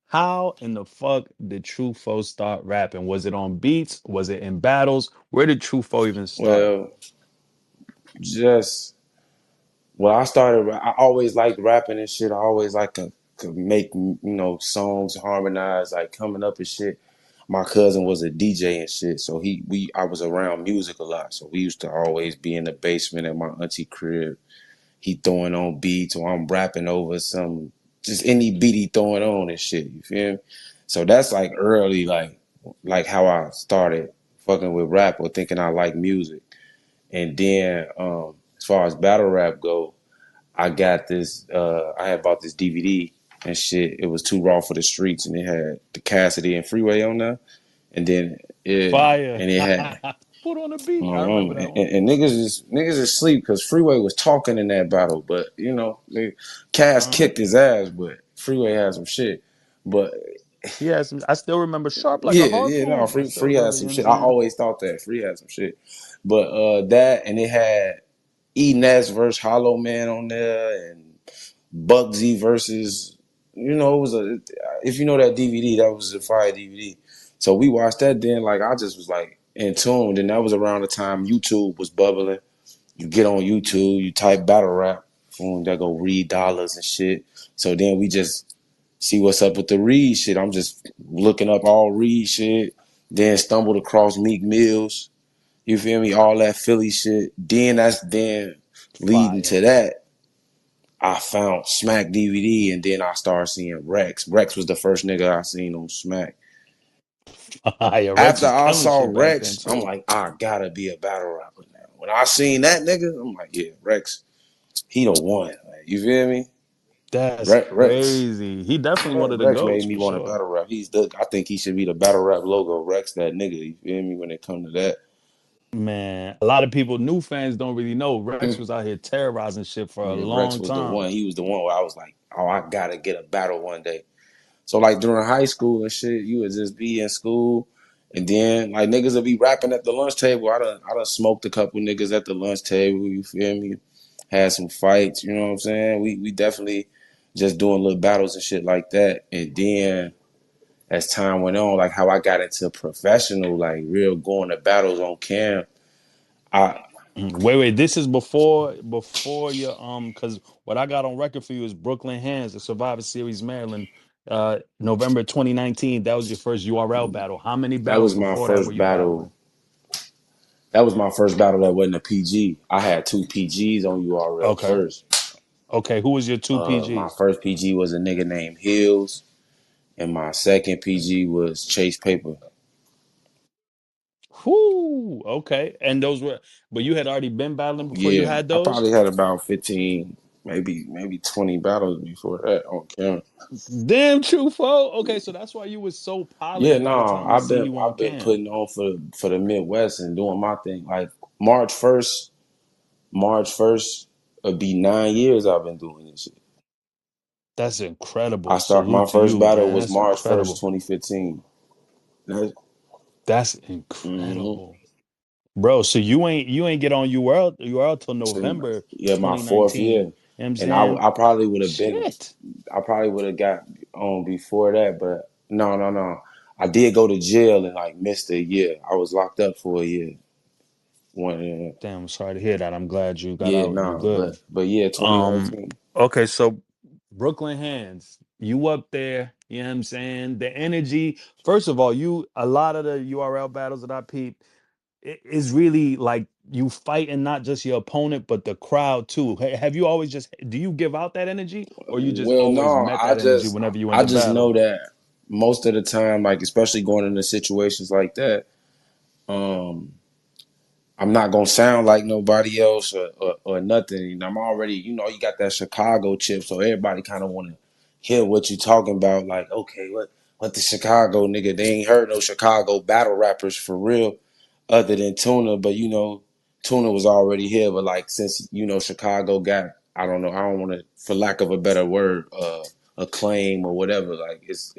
How in the fuck did Tru Foe start rapping? Was it on beats? Was it in battles? Where did Tru Foe even start? Well, just I started. I always liked rapping and shit. I always like to make songs, harmonize, like coming up and shit. My cousin was a DJ and shit, so I was around music a lot. So we used to always be in the basement at my auntie crib. He throwing on beats, or I'm rapping over some just any beat he throwing on and shit. You feel me? So that's like early, like how I started fucking with rap or thinking I like music. And then as far as battle rap go, I got this. I had bought this DVD and shit. It was Too Raw for the Streets, and it had the Cassidy and Freeway on there. And then Fire. and it had Put on a beat. I remember that one. and niggas is sleep because Freeway was talking in that battle, but Cass Uh-huh. kicked his ass, but Freeway had some shit. But He has some, I still remember sharp like a no, harpoon. I still Free had remember, you some know what I'm shit. I saying? always thought that Free had some shit, but that and it had E Ness versus Hollow Man on there, and Bugsy versus, it was if you know that DVD, that was a fire DVD. So we watched that then, like, I just was like in tune. And that was around the time YouTube was bubbling. You get on YouTube, you type battle rap, boom, that go read dollars and shit. So then we just see what's up with the Reed shit. I'm just looking up all Reed shit, then stumbled across Meek Mills. You feel me? All that Philly shit. Then leading Fire. to that, I found Smack DVD, and then I started seeing Rex. Rex was the first nigga I seen on Smack. Fire. Rex After was I killing saw shit back then Rex, I'm too. like, I gotta be a battle rapper now. When I seen that nigga, I'm like, yeah, Rex, he the one. Like, you feel me? That's Rex. crazy. He definitely one of the Rex made goats me for want to sure. battle rap. I think he should be the battle rap logo. Rex, that nigga. You feel me? When it come to that, Man, a lot of people, new fans don't really know Rex was out here terrorizing shit for a yeah, Rex long was the time. one. He was the one where I was like, oh, I gotta get a battle one day. So like during high school and shit, you would just be in school, and then like niggas would be rapping at the lunch table. I done smoked a couple niggas at the lunch table. You feel me? Had some fights. You know what I'm saying? We definitely just doing little battles and shit like that. And then as time went on, like how I got into professional, like real going to battles on cam. I Wait. This is before your because what I got on record for you is Brooklyn Hands, the Survivor Series Maryland, November 2019. That was your first URL battle. How many that battles was my before that were first you battling? battle. That was my first battle that wasn't a PG. I had two PGs on URL Okay. first. Okay. Who was your two My PGs? first PG was a nigga named Hills, and my second PG was Chase Paper. Whoo. Okay. And those were, but you had already been battling before you Yeah, had I those? probably had about 15, maybe 20 battles before that on camera. Damn, True Foe. Okay, so that's why you was so Yeah, polished by the no, time we seen you on I've been cam. putting on for the Midwest and doing my thing. Like March 1st would be 9 years I've been doing this shit. That's I incredible. start My Salute to first you, battle man. was That's March 1st, incredible. 2015. That's, That's mm-hmm. incredible. Bro, so you ain't get on URL till So, November yeah, my fourth 2019. You year, know what I'm and saying? I probably would have been, Shit. I probably would have got on before that, but no. I did go to jail and like missed a year. I was locked up for a year. One, Damn, I'm sorry to hear that. I'm glad you got yeah, out and you no, good. but yeah, Um, 2019. okay, so Brooklyn Hands, you up there, you know what I'm saying? The energy. First of all, you a lot of the URL battles that I peep, it is really like you fighting not just your opponent, but the crowd too. Have you always just do you give out that energy or you just Well, always no, met that energy whenever you in I the just battle? know that most of the time, like especially going into situations like that, um, I'm not gonna sound like nobody else or nothing. I'm already, you got that Chicago chip, so everybody kind of want to hear what you talking about. Like, okay, what the Chicago nigga? They ain't heard no Chicago battle rappers for real, other than Tuna. But Tuna was already here. But like, since Chicago got, I don't know, I don't want to, for lack of a better word, acclaim or whatever. Like, it's,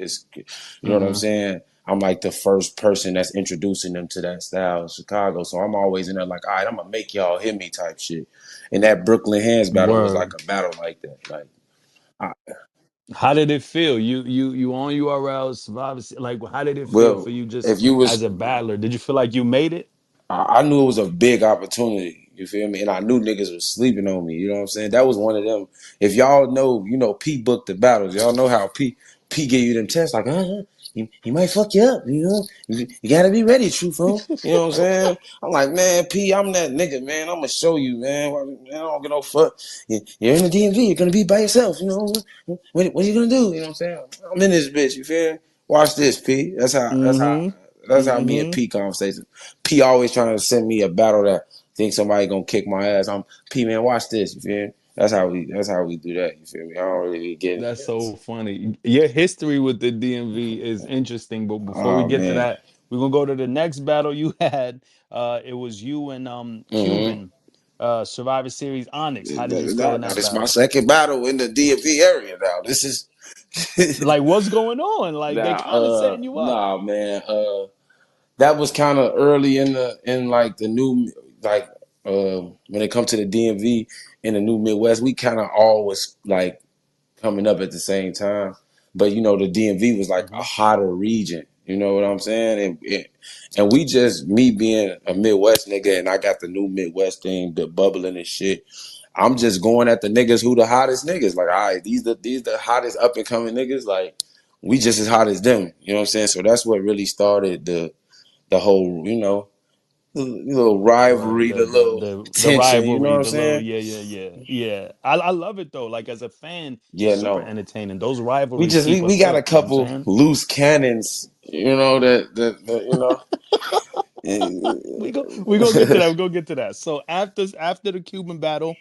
you know what I'm Mm-hmm. saying? I'm like the first person that's introducing them to that style in Chicago. So I'm always in there like, all right, I'm gonna make y'all hit me type shit. And that Brooklyn Hands battle was like Word. a battle like that. Like, I, How did it feel? You on URL Survivor like how did it feel for Well, you just if you as was a battler? Did you feel like you made it? I knew it was a big opportunity. You feel me? And I knew niggas was sleeping on me. You know what I'm saying? That was one of them. If y'all know, P booked the battles. Y'all know how P gave you them tests like, he might fuck you up. You gotta be ready, Tru Foe. You know what I'm saying? I'm like, man, P, I'm that nigga, man. I'm gonna show you, man. I don't give no fuck. You're in the DMV. You're gonna be by yourself. You know what are you gonna do? You know what I'm saying? I'm in this bitch. You feel me? Watch this, P. That's how. That's how. Mm-hmm. That's how me and Mm-hmm. P conversation. P always trying to send me a battle that think somebody gonna kick my ass. I'm P man, watch this. You feel me? That's how we do that. You feel me? I don't really be getting That's it. so funny. Your history with the DMV is interesting, but before we Oh get to man. that, we're gonna go to the next battle you had. It was you and Mm-hmm. Cuban, Survivor Series Onyx. How did you feel in Now that this is my battle? second battle in the DMV area. Now this is Like, what's going on? Like, they now. kind of setting you up. Nah, man. That was kind of early in like the new like when it comes to the DMV in the new Midwest. We kind of always like coming up at the same time. But the DMV was like a Hmm. hotter region. You know what I'm saying? And we just me being a Midwest nigga, and I got the new Midwest thing, the bubbling and shit. I'm just going at the niggas who the hottest niggas. Like, all right, these the hottest up and coming niggas. Like, we just as hot as them. You know what I'm saying? So that's what really started the whole little Right. rivalry, The the the little the the tension. You know rivalry, what I'm the little saying? yeah. I love it though. Like as a fan, Yeah, super no. entertaining. Those We rivalries just keep we us got a hooked. You know what I'm couple saying? loose cannons, that. We gonna get to that. We're gonna get to that. So after the Cuban battle,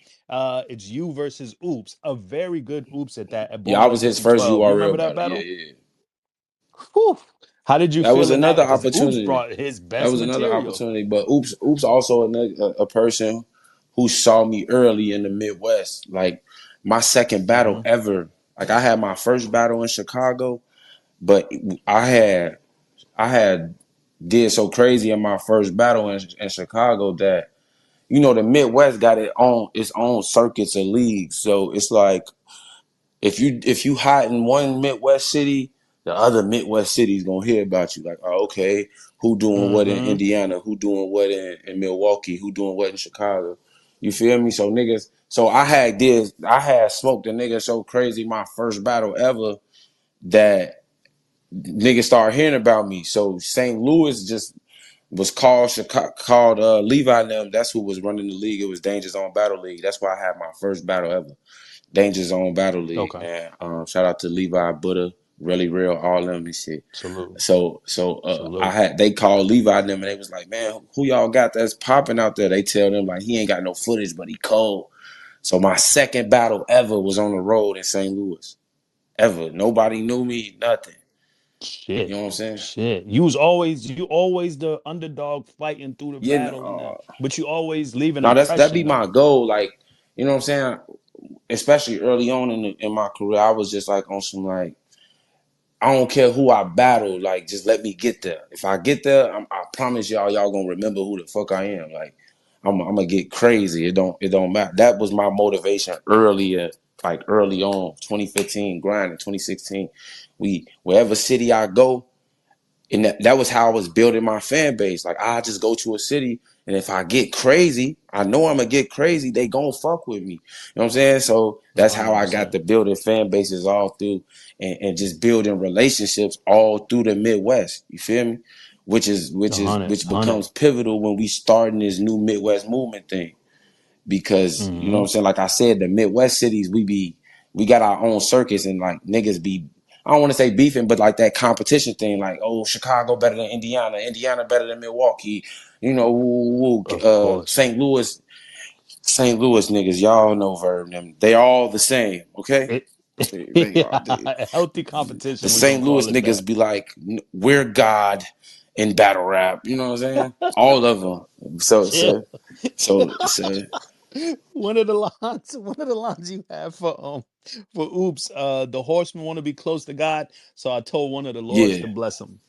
it's you versus Oops. A very good Oops at that at Yeah, I Born was his Legacy first 12. You URL remember that battle. Yeah, battle? yeah. Whew. How did you That was feel in that? another Because Oops opportunity. brought his That best was another material. opportunity. But oops, also a person who saw me early in the Midwest. Like my second battle Hmm. ever. Like I had my first battle in Chicago, but I had did so crazy in my first battle in Chicago that the Midwest got its own circuits and leagues. So it's like if you hot in one Midwest city, the other Midwest cities gonna hear about you. Like, oh, okay, who doing what in Hmm. Indiana? Who doing what in Milwaukee? Who doing what in Chicago? You feel me? So niggas, so I had smoked a nigga so crazy my first battle ever that niggas started hearing about me. So St. Louis just was called Levi and them. That's who was running the league. It was Danger Zone Battle League. That's why I had my first battle ever. Danger Zone Battle League, Okay. man. Shout out to Levi, Buddha, Really Real, all them and shit. Salute. So I Salute. had they called Levi and them and they was like, man, who y'all got that's popping out there? They tell them like he ain't got no footage, but he cold. So my second battle ever was on the road in St. Louis. Ever. Nobody knew me, nothing. You Shit. know what I'm saying? Shit. You always the underdog fighting through the Yeah, battle and no. but you always leave an Now that be impression my though. goal. Like, you know what I'm saying? Especially early on in my career, I was just like on some like I don't care who I battle, like just let me get there. If I get there, I promise y'all gonna remember who the fuck I am. Like I'm gonna get crazy. It don't matter. That was my motivation earlier, like early on, 2015 grinding, 2016. Wherever city I go, and that was how I was building my fan base. Like I just go to a city, and if I get crazy, I know I'm gonna get crazy. They gonna fuck with me. You know what I'm saying? So that's how I got 100%. to building fan bases all through, and just building relationships all through the Midwest. You feel me? Which 100. becomes pivotal when we starting this new Midwest movement thing because you know what Mm-hmm. I'm saying. Like I said, the Midwest cities we got our own circus and like niggas be I don't want to say beefing, but like that competition thing. Like oh, Chicago better than Indiana, Indiana better than Milwaukee. Of course. St. Louis niggas, y'all know Verb them. They all the same, okay? It, They are. healthy The competition, we're gonna St. Louis call it niggas that. be like, we're God in battle rap. You know what I'm saying? All of them. So, Chill. so, so One of the lines you have for Oops, the horsemen want to be close to God. So I told one of the lords yeah. to bless him.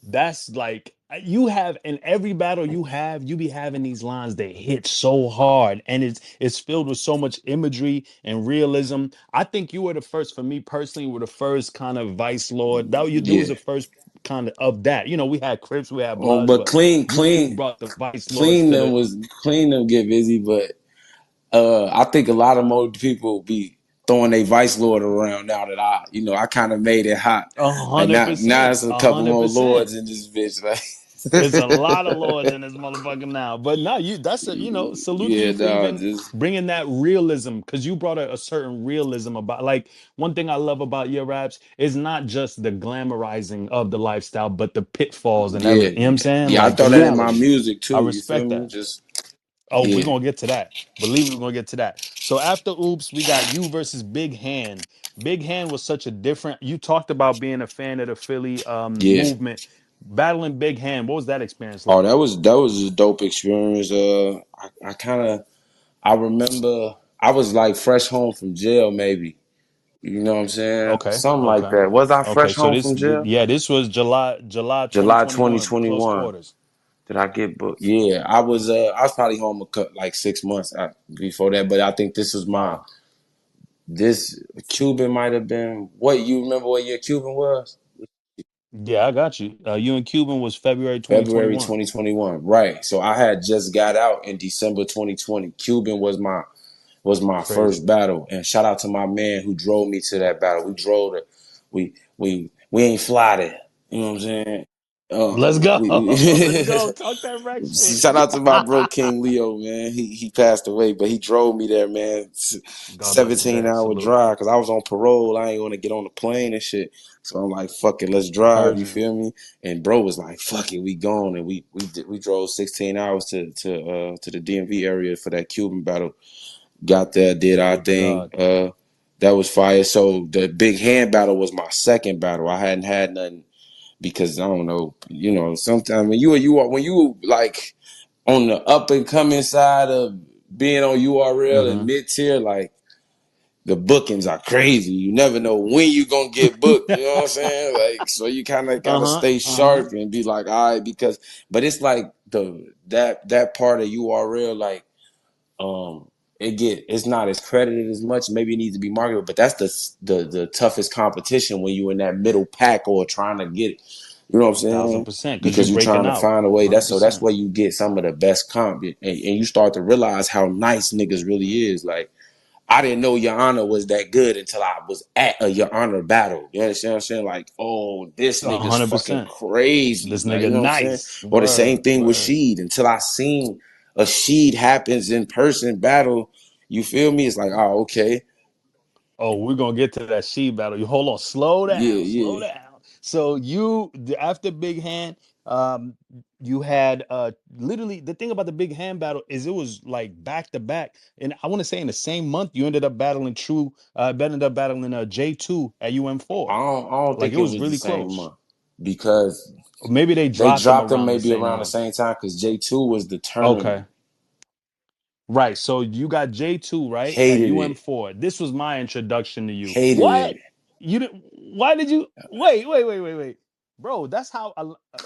That's like You have in every battle you be having these lines that hit so hard, and it's filled with so much imagery and realism. I think you were the first, for me personally, were the first kind of Vice Lord. You was Yeah. the first kind of that. We had Crips, we had Bloods, But but you really brought the Vice Lords to the. clean them get busy, but I think a lot of more people be throwing a Vice Lord around now that I kind of made it hot. a Like hundred now percent, it's a a couple hundred more percent. Lords in this bitch. It's a Like, lot of lords in this motherfucker now. But no, that's salute to yeah, you for no, even just bringing that realism, because you brought a certain realism about, like, one thing I love about your raps is not just the glamorizing of the lifestyle, but the pitfalls and yeah, everything. You know what I'm saying? yeah. I Like the throw that in my reality. music I too. You feel respect me? that. Just Oh, we're yeah, gonna get to that. Believe me, we're gonna get to that. So after Oops, we got you versus Big Hann. Big Hann was such a different. You talked about being a fan of the Philly yeah. movement. Battling Big Hann, what was that experience Oh, like? that was a dope experience. I remember I was like fresh home from jail, maybe. You know what I'm saying? Okay, Something like okay, that. Was I okay. fresh So home from jail? yeah, this was July July 2021, close 2021. quarters. Did I get booked? Yeah, I was probably home like 6 months before that, but I think this was my Wow. this Cuban might have been what you remember what year Cuban was? Yeah, I got you. You and Cuban was February February 2021. 2021. Right. So I had just got out in December 2020. Cuban was my Crazy. first battle. And shout out to my man who drove me to that battle. We drove it. We ain't fly there. You know what I'm saying? Let's go. Let's We go. Talk that wreck shit. Shout out to my bro King Leo, man. He passed away, but he drove me there, man. God bless his 17 ass. hour Salute. drive because I was on parole. I ain't gonna get on the plane and shit. So I'm like, fuck it, let's drive. Heard You you. feel me? And bro was like, fuck it, we gone. And we drove 16 hours to the DMV area for that Cuban battle. Got there, did our Salute to thing. God. That was fire. So the Big Hand battle was my second battle. I hadn't had nothing because I don't know, sometimes when you like on the up and coming side of being on URL and Mm-hmm. mid tier, like the bookings are crazy. You never know when you gonna get booked. You know what I'm saying? Like, so you kind of gotta Uh-huh. stay Uh-huh. sharp and be like, all right, but it's like that part of URL, like, um, it's not as credited as much. Maybe it needs to be marketed, but that's the toughest competition when you're in that middle pack or trying to get it. You know what I'm Thousand saying? percent. Because you Because you're breaking trying to out. find a way. That's 100%. where you get some of the best comp, and you start to realize how nice niggas really is. Like, I didn't know Your Honor was that good until I was at a Your Honor battle. You understand what I'm saying? Like, oh, this A nigga's hundred fucking percent. crazy. This Like, nigga you know what I'm saying? nice. Or the same Word. thing with Word. Sheed until I seen a Sheed happens in person battle. You feel me? It's like, oh, okay. Oh, we're gonna get to that she battle. You hold on, slow Yeah, down, slow yeah. down. So after Big Hand, um, you had literally the thing about the Big Hand battle is it was like back to back, and I want to say in the same month you ended up battling J2 at UM4. I don't Like think it it was was the really same close. month because Or maybe they they dropped them dropped them around the maybe same around the month. same time because J2 was the tournament. Okay. Right. So you got J2, right? At Hated it. UM4. This was my introduction to you. Hated What? it. You didn't why did you wait. Bro, that's how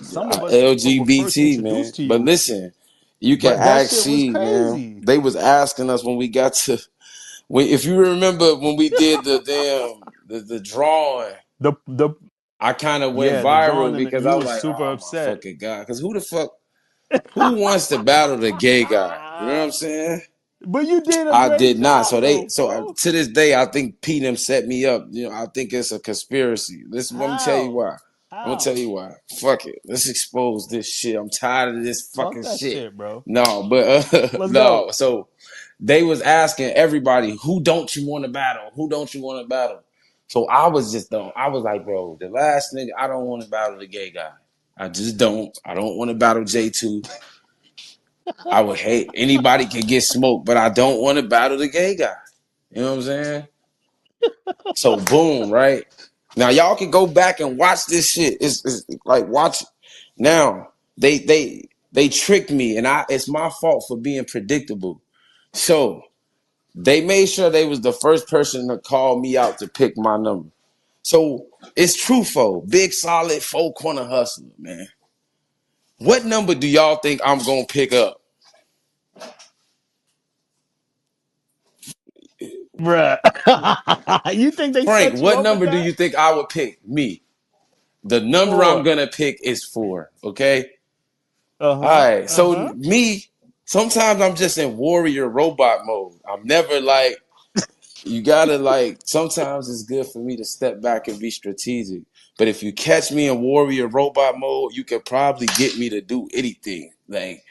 some of us were first LGBT, man. introduced to But you. listen, you can But that ask shit was She, man. crazy. They was asking us when we got to if you remember when we did the drawing, The I kind of went yeah, the viral drawing and because I you was was like, super oh my upset. fucking God. Because who wants to battle the gay guy? You know what I'm saying? But you did a I great did not. job though, bro. To this day, I think Pete them set me up. I think it's a conspiracy. Listen, let me tell you How? why. I'm gonna tell How? you why. Fuck it. Let's expose this shit. I'm tired of this Talk fucking that shit. shit, bro. No, but Let's no. go. So they was asking everybody, who don't you want to battle? Who don't you want to battle? So I was just dumb. I was like, bro, the last nigga, I don't want to battle the gay guy. I just don't. I don't want to battle J2. I would hate anybody can get smoked, but I don't want to battle the gay guy. You know what I'm saying? So boom, right? Now y'all can go back and watch this shit. It's like watch now. They tricked me, and it's my fault for being predictable. So they made sure they was the first person to call me out to pick my number. So it's Tru Foe, big solid four corner hustler, man. What number do y'all think I'm gonna pick up? Bruh. You think they Frank, set you what up with number do that? you think I would pick? Me. The number I'm 4. gonna pick is 4. Okay. All Uh-huh. right. So Uh-huh. me, sometimes I'm just in warrior robot mode. I'm never like, you gotta like, sometimes it's good for me to step back and be strategic. But if you catch me in warrior robot mode, you can probably get me to do anything. Like,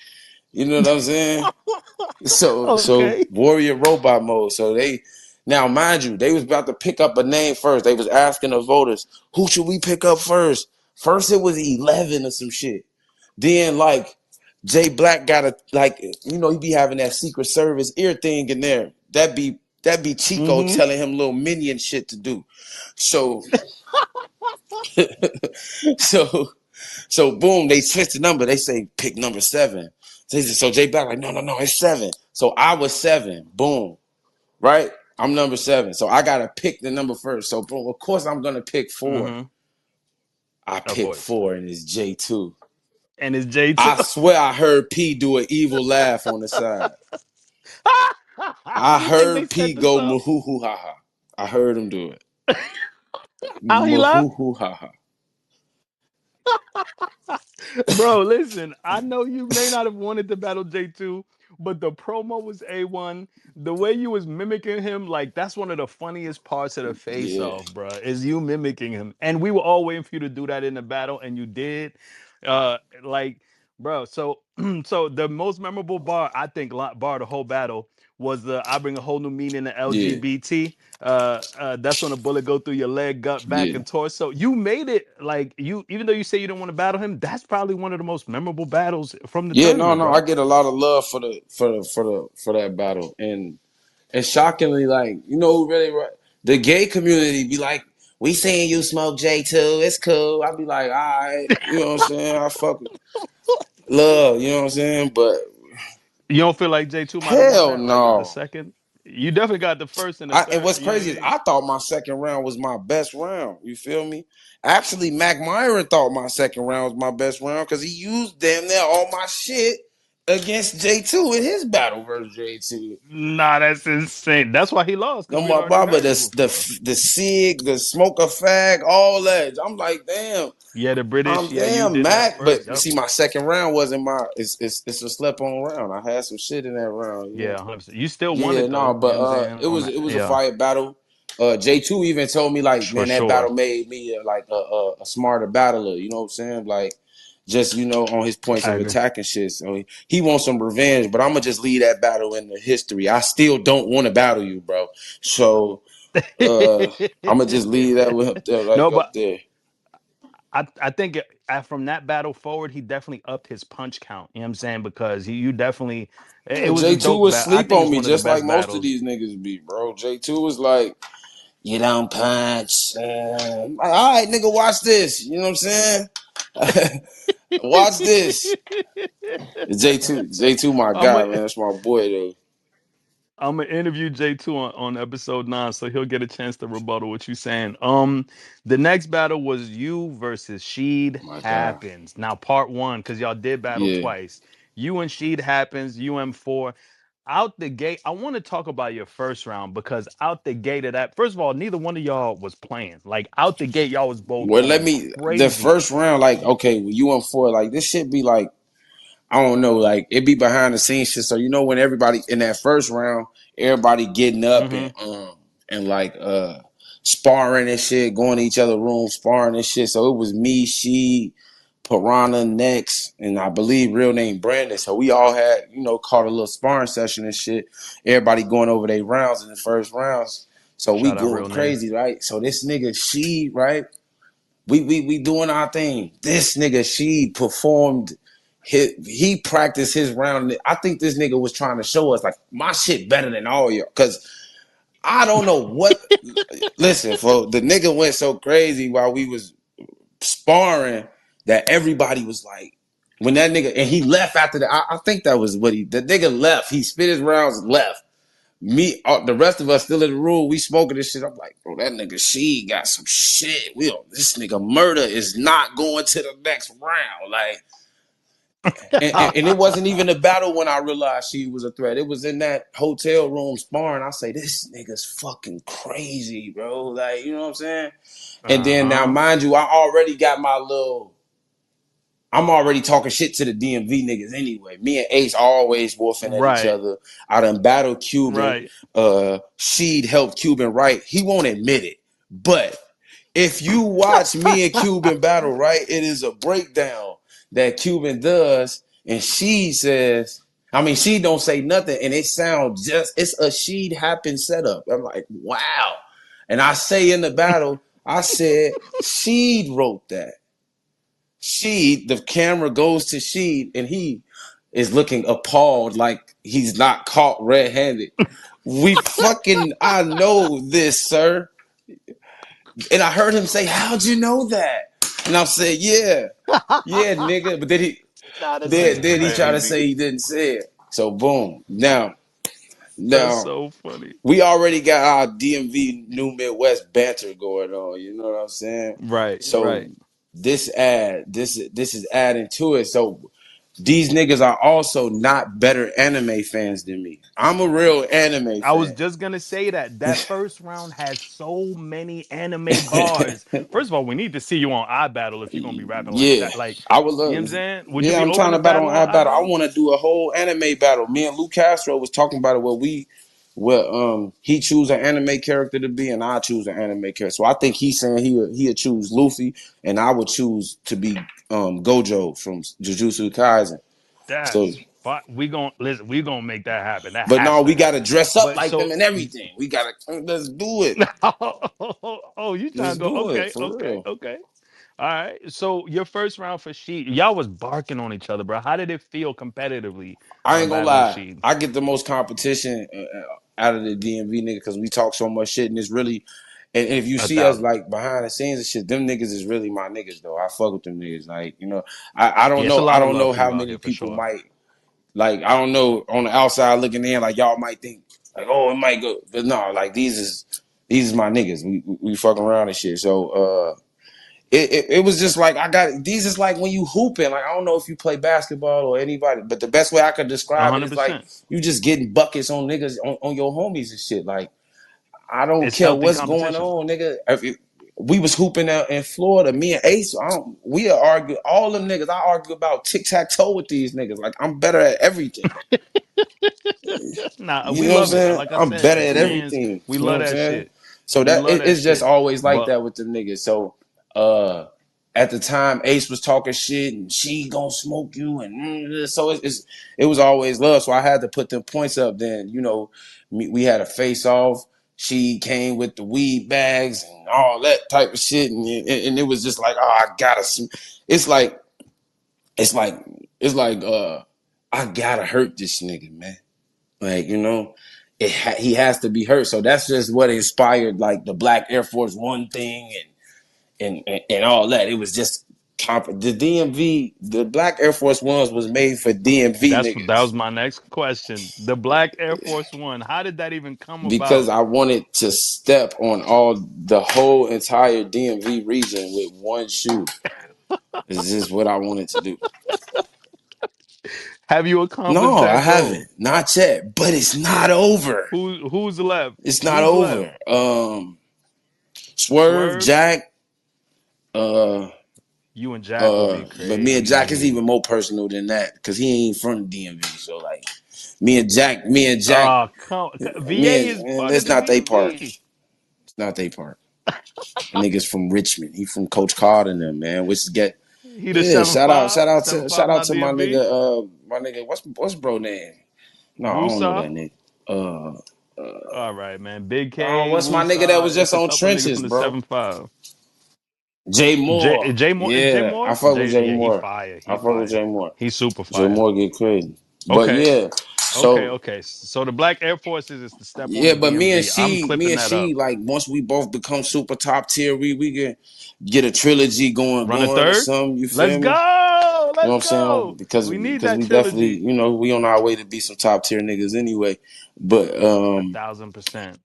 you know what I'm saying? So Okay. warrior robot mode. So they, now mind you, they was about to pick up a name first. They was asking the voters, who should we pick up first? First it was 11 or some shit. Then like Jay Black got a like, you know, he be having that Secret Service ear thing in there. That be Chico Mm-hmm. telling him little minion shit to do. So so so boom, they switched the number. They say pick number 7. So Jay Black like, no, it's 7. So I was 7. Boom. Right? I'm number 7. So I gotta pick the number first. So boom, of course I'm gonna pick 4. Mm-hmm. I Of pick course. 4 and it's J2. And it's J2. I swear I heard P do an evil laugh on the side. I You think they heard P set this go up? moo hoo ha ha. I heard him do it. How he Moo laugh? hoo ha ha. Bro, listen, I know you may not have wanted to battle J2, but the promo was A1. The way you was mimicking him, like that's one of the funniest parts of the face Yeah. off, bro. Is you mimicking him. And we were all waiting for you to do that in the battle, and you did. Like, bro, so so the most memorable bar, I think, bar the whole battle was the I bring a whole new meaning to Yeah. LGBT. That's when a bullet go through your leg, gut, back, Yeah. and torso. You made it like you, even though you say you didn't want to battle him, that's probably one of the most memorable battles from the Yeah, no, tournament, no. I bro. get a lot of love for that battle. And shockingly, like, you know who really the gay community be like, we seeing you smoke J2, it's cool. I be like, all right, you know what I'm saying? I fuck with love, you know what I'm saying? But You don't feel like J2 might have won hell that, like the no. second? You definitely got the first and the And third. what's You know what I crazy is mean? I thought my second round was my best round. You feel me? Actually, Mack Myron thought my second round was my best round because he used damn near all my shit against J2 in his battle versus J2. Nah, that's insane. That's why he lost because No, we'd my already brother, met the you before. the cig, the smoke a fag, all that. I'm like, damn, Yeah, the British. I'm Yeah, you damn did that Mac. But first. Yep. see, my second round wasn't my. It's a slip on round. I had some shit in that round, you Yeah, know. 100%. You still won Yeah, it no, though. You know but what I'm saying? On that. it was a Yeah, fire battle. J2 even told me like, for man, that sure. battle made me like a smarter battler. You know what I'm saying? Like, just on his points I of agree. attack and shit. So he wants some revenge, but I'm gonna just leave that battle in the history. I still don't want to battle you, bro. So I'm gonna just leave that with him there, No, like but up there. I think from that battle forward, he definitely upped his punch count. You know what I'm saying? Because you definitely, it Yeah, was a J2 dope was battle. I sleep think on it's me one of the just like best most of battles. these niggas be, bro. J2 was like, you don't punch. Like, all right, nigga, watch this. You know what I'm saying? Watch this. J2, my I'm guy, a, man. That's my boy, though. I'm gonna interview J2 on episode 9, so he'll get a chance to rebuttal what you saying. The next battle was you versus Sheed My guy. Happens. Now part one, because y'all did battle Yeah. twice. You and Sheed Happens, UM4. Out the gate, I want to talk about your first round because out the gate of that, first of all, neither one of y'all was playing. Like out the gate, y'all was both Well, going the crazy. first round, like, okay, when you on 4, like, this shit be like, I don't know, like it be behind the scenes shit. So when everybody in that first round, everybody getting up Mm-hmm. and like sparring and shit, going to each other rooms, sparring and shit. So it was me, she, Piranha, Next, and I believe real name Brandon. So we all had, caught a little sparring session and shit. Everybody going over their rounds in the first rounds. So we Shout out going real name. crazy, right? So this nigga, she, right? We doing our thing. This nigga, she performed. He practiced his round. I think this nigga was trying to show us like my shit better than all y'all. Cause I don't know what. Listen, folks, the nigga went so crazy while we was sparring that everybody was like, when that nigga and he left after that. I think that was what the nigga left. He spit his rounds, left. Me, the rest of us still in the room, we smoking this shit. I'm like, bro, that nigga, she got some shit. This nigga murder is not going to the next round. Like, And it wasn't even a battle when I realized she was a threat. It was in that hotel room sparring. I say, this nigga's fucking crazy, bro. Like, you know what I'm saying? And then now, Uh-huh. mind you, I already got my little. I'm already talking shit to the DMV niggas anyway. Me and Ace always wolfing at each Right. other. I done battled Cuban. Right. She'd helped Cuban right. He won't admit it. But if you watch me and Cuban battle, right, it is a breakdown that Cuban does. And she says, I mean, she don't say nothing. And it sounds just, it's a she'd happen setup. I'm like, wow. And I say in the battle, I said, Sheed wrote that. Sheed, the camera goes to Sheed, and he is looking appalled like he's not caught red-handed. I know this, sir. And I heard him say, how'd you know that? And I said, yeah, nigga. But Nah, this is then he tried to crazy. say he didn't say it. So boom. That's Now so funny. we already got our DMV New Midwest banter going on. You know what I'm saying? Right, So right. this is adding to it. So these niggas are also not better anime fans than me. I'm a real anime I was fan. just gonna say that first round has so many anime bars. First of all, we need to see you on iBattle if you're gonna be rapping like Yeah, that. Like, I would you know what I'm love. saying? Would you Yeah, be I'm open trying to to battle battle on on iBattle. I iBattle? want to do a whole anime battle. Me and Lou Castro was talking about it. He choose an anime character to be, and I choose an anime character. So I think he's saying he'll choose Luffy, and I would choose to be Gojo from Jujutsu Kaisen. So, That's fine. We gonna listen. We gonna make that happen. That but has no, to we got to happen. dress up But like them so, and everything. We got to let's do it. oh, you trying Let's to go? do it Okay, for okay, real. okay. All right. So your first round for Sheed, y'all was barking on each other, bro. How did it feel competitively I ain't gonna battling lie. Sheed? I get the most competition out of the DMV nigga because we talk so much shit and it's really. And if you A see us thousand. like behind the scenes and shit, them niggas is really my niggas though. I fuck with them niggas. Like I don't Yeah, it's a know. I lot of don't love know for how you out many here for people sure. might like. I don't know on the outside looking in. Like y'all might think like, oh, it might go, but no. Like these is my niggas. We fucking around and shit. So it was just like I got these is like when you hooping. Like I don't know if you play basketball or anybody, but the best way I could describe it hundred is like percent. you just getting buckets on niggas on your homies and shit. Like I don't It's care healthy what's going competition. on, nigga. We was hooping out in Florida. Me and Ace, we argue all them niggas. I argue about tic tac toe with these niggas. Like I'm better at everything. Nah, You we know what I'm love it. saying? Like I I'm said, better as at fans, everything. we You know love what I'm that saying? shit. So We that love that it's just shit. always like But that with the niggas. So uh at the time Ace was talking shit and she gonna smoke you and so it was always love. So I had to put them points up. Then we had a face off. She came with the weed bags and all that type of shit, and it was just like, oh, I gotta. It's like it's like it's like I gotta hurt this nigga, man. Like, he has to be hurt. So that's just what inspired like the Black Air Force One thing and all that. It was just the DMV, the Black Air Force Ones was made for DMV that was niggas my next question. The Black Air Force One. How did that even come because about? I wanted to step on the whole entire DMV region with one shoe. Is just what I wanted to do. Have you accomplished No, I that goal? haven't. Not yet. But it's not over. Who's left? It's not Who's left? over. Swerve, Swerve. Jack, uh You and Jack would be but me and Jack is crazy. even more personal than that because he ain't from the DMV. So like me and Jack, Oh, VA is part of that's the not they part. DMV. It's not they part. The niggas from Richmond. He from Coach Carter and them, man. Which get He the yeah. seven five, seven Shout five out out to DMV. my nigga. What's bro name? No, I don't know Woosah. that nigga. All right, man. Big K, What's my nigga that Woosah. was just It's a on couple niggas trenches, from the bro? 7-5. Jay Moore. J Moore is Jay Yeah, I Moore? fuck with Jay, Jay yeah, he Moore. fire. I He fuck with fire. Jay Moore. He's super Jay fire. Moore get crazy. But Okay. yeah, Okay, so okay. So the Black Air Forces is the step on yeah, the but DMV. I'm me clipping and that she, up. like once we both become super top tier, we can get a trilogy Run a going or third. something. You Let's feel me? go. You know Let's what I'm saying? go. We need Because that we definitely, trilogy. we on our way to be some top tier niggas anyway. But 1,000%.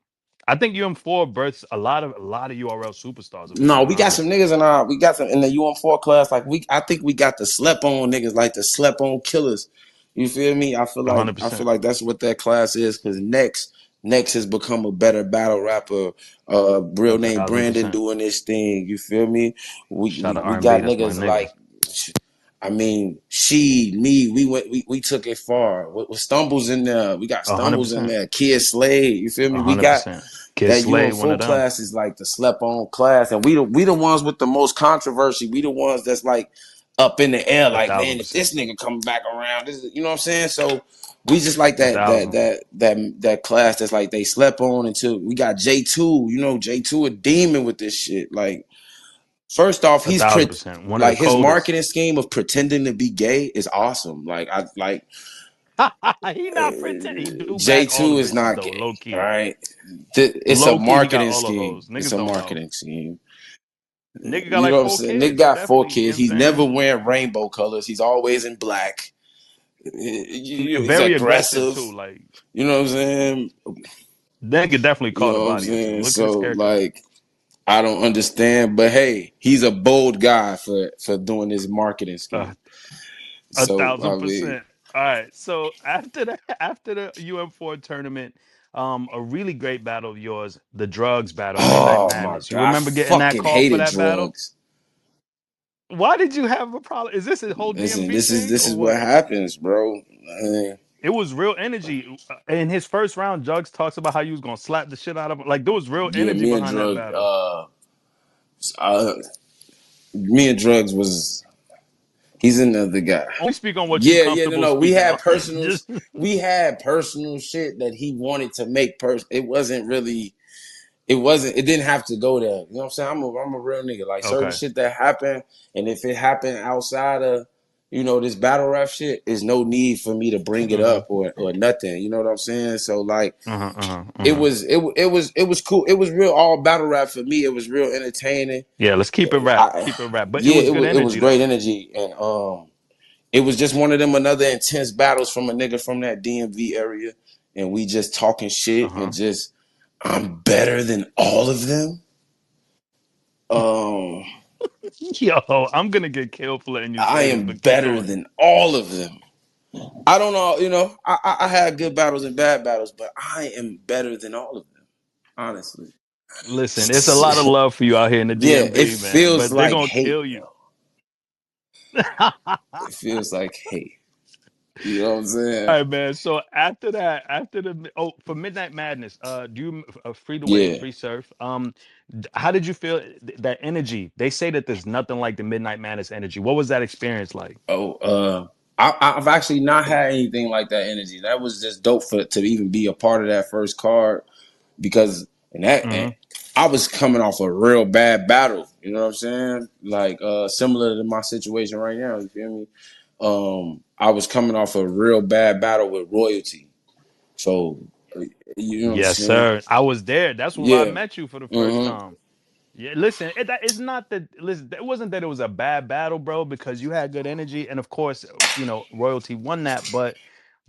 I think UM4 births a lot of URL superstars. If we're No, being we got some honest, niggas we got some in the UM4 class. Like I think we got the slept on niggas, like the slept on killers. You feel me? one hundred I feel percent. like that's what that class is. Because next has become a better battle rapper. A Real name thousand Brandon percent. doing this thing. You feel me? Shout out We R&B. got That's my niggas nigga. like. I mean, she, me, we took it far. With Stumbles in there, we got A hundred Stumbles in percent. there. Kid Slade, you feel me? A We hundred got percent. Kid that Slay, one UM4 of them. class is like the slept on class, and we the ones with the most controversy. We the ones that's like up in the air, A like thousand man, if this percent. nigga coming back around, this is, you know what I'm saying? So we just like A thousand. that class that's like they slept on until we got J2. You know, J2 a demon with this shit. Like first off, A thousand percent. One of the like his coldest. marketing scheme of pretending to be gay is awesome. Like I like He not pretend. He do bag all the J2 is bitches not though. gay. Low All key. right. It's a Low key, he got marketing all the scheme. hoes. It's Niggas a don't know. marketing scheme. Nigga got You like know what I'm four saying? Nigga kids. So got four definitely, you kids. know what He's I'm never saying? wearing rainbow colors. He's always in black. He's Very aggressive aggressive. too. Like You know what I'm saying? nigga definitely You caught a know what I'm body or two. saying? Look at his So character trait. like, I don't understand, but hey, he's a bold guy for doing this marketing Uh, scheme. a So I thousand mean, percent. All right. So after the UM4 tournament, a really great battle of yours, the Drugz battle, Midnight oh my Madness. You god, I remember getting that fucking call for hated that battle? drugs. Why did you have a problem? Is this a whole Listen, DMV thing this or is what what? happens, bro. I mean, It was real energy. In his first round, Jugs talks about how you was gonna slap the shit out of him. Like there was real yeah, energy behind that battle. uh, me and drugs was he's another guy. Only speak on what you Yeah, no, comfortable no. speaking on. Just We had personal shit that he wanted to make It wasn't really. It didn't have to go there. You know what I'm saying? I'm a real nigga. Like certain okay. shit that happened, and if it happened outside of, this battle rap shit, is no need for me to bring it Uh-huh. up or nothing. You know what I'm saying? So like, Uh-huh. Uh-huh. it Uh-huh. was it was cool. It was real all battle rap for me. It was real entertaining. Yeah, let's keep it rap. I Keep it rap. But it Yeah, was good it was energy great though. energy, and it was just one of them another intense battles from a nigga from that DMV area, and we just talking shit and Uh-huh. just I'm better than all of them. Um, Yo, I'm gonna get killed for letting you I say this, am but keep better going. than all of them. I don't know, I had good battles and bad battles, but I am better than all of them, honestly. Listen, it's a lot of love for you out here in the Yeah, it DMV, man. feels But they're like gonna hate, kill you. yo. It feels like hate. You know what I'm saying? All right, man. So after that, for Midnight Madness, do you free to wait, Yeah. free surf? How did you feel that energy? They say that there's nothing like the Midnight Madness energy. What was that experience like? Oh, I've actually not had anything like that energy. That was just dope to even be a part of that first card because and Hmm. I was coming off a real bad battle. You know what I'm saying? Like similar to my situation right now. You feel me? I was coming off a real bad battle with royalty. So you know what I'm Yes, saying? sir. I was there. That's where I Yeah. met you for the first Mm-hmm. time. Yeah, listen, it's not that. Listen, it wasn't that it was a bad battle, bro, because you had good energy, and of course, royalty won that. But,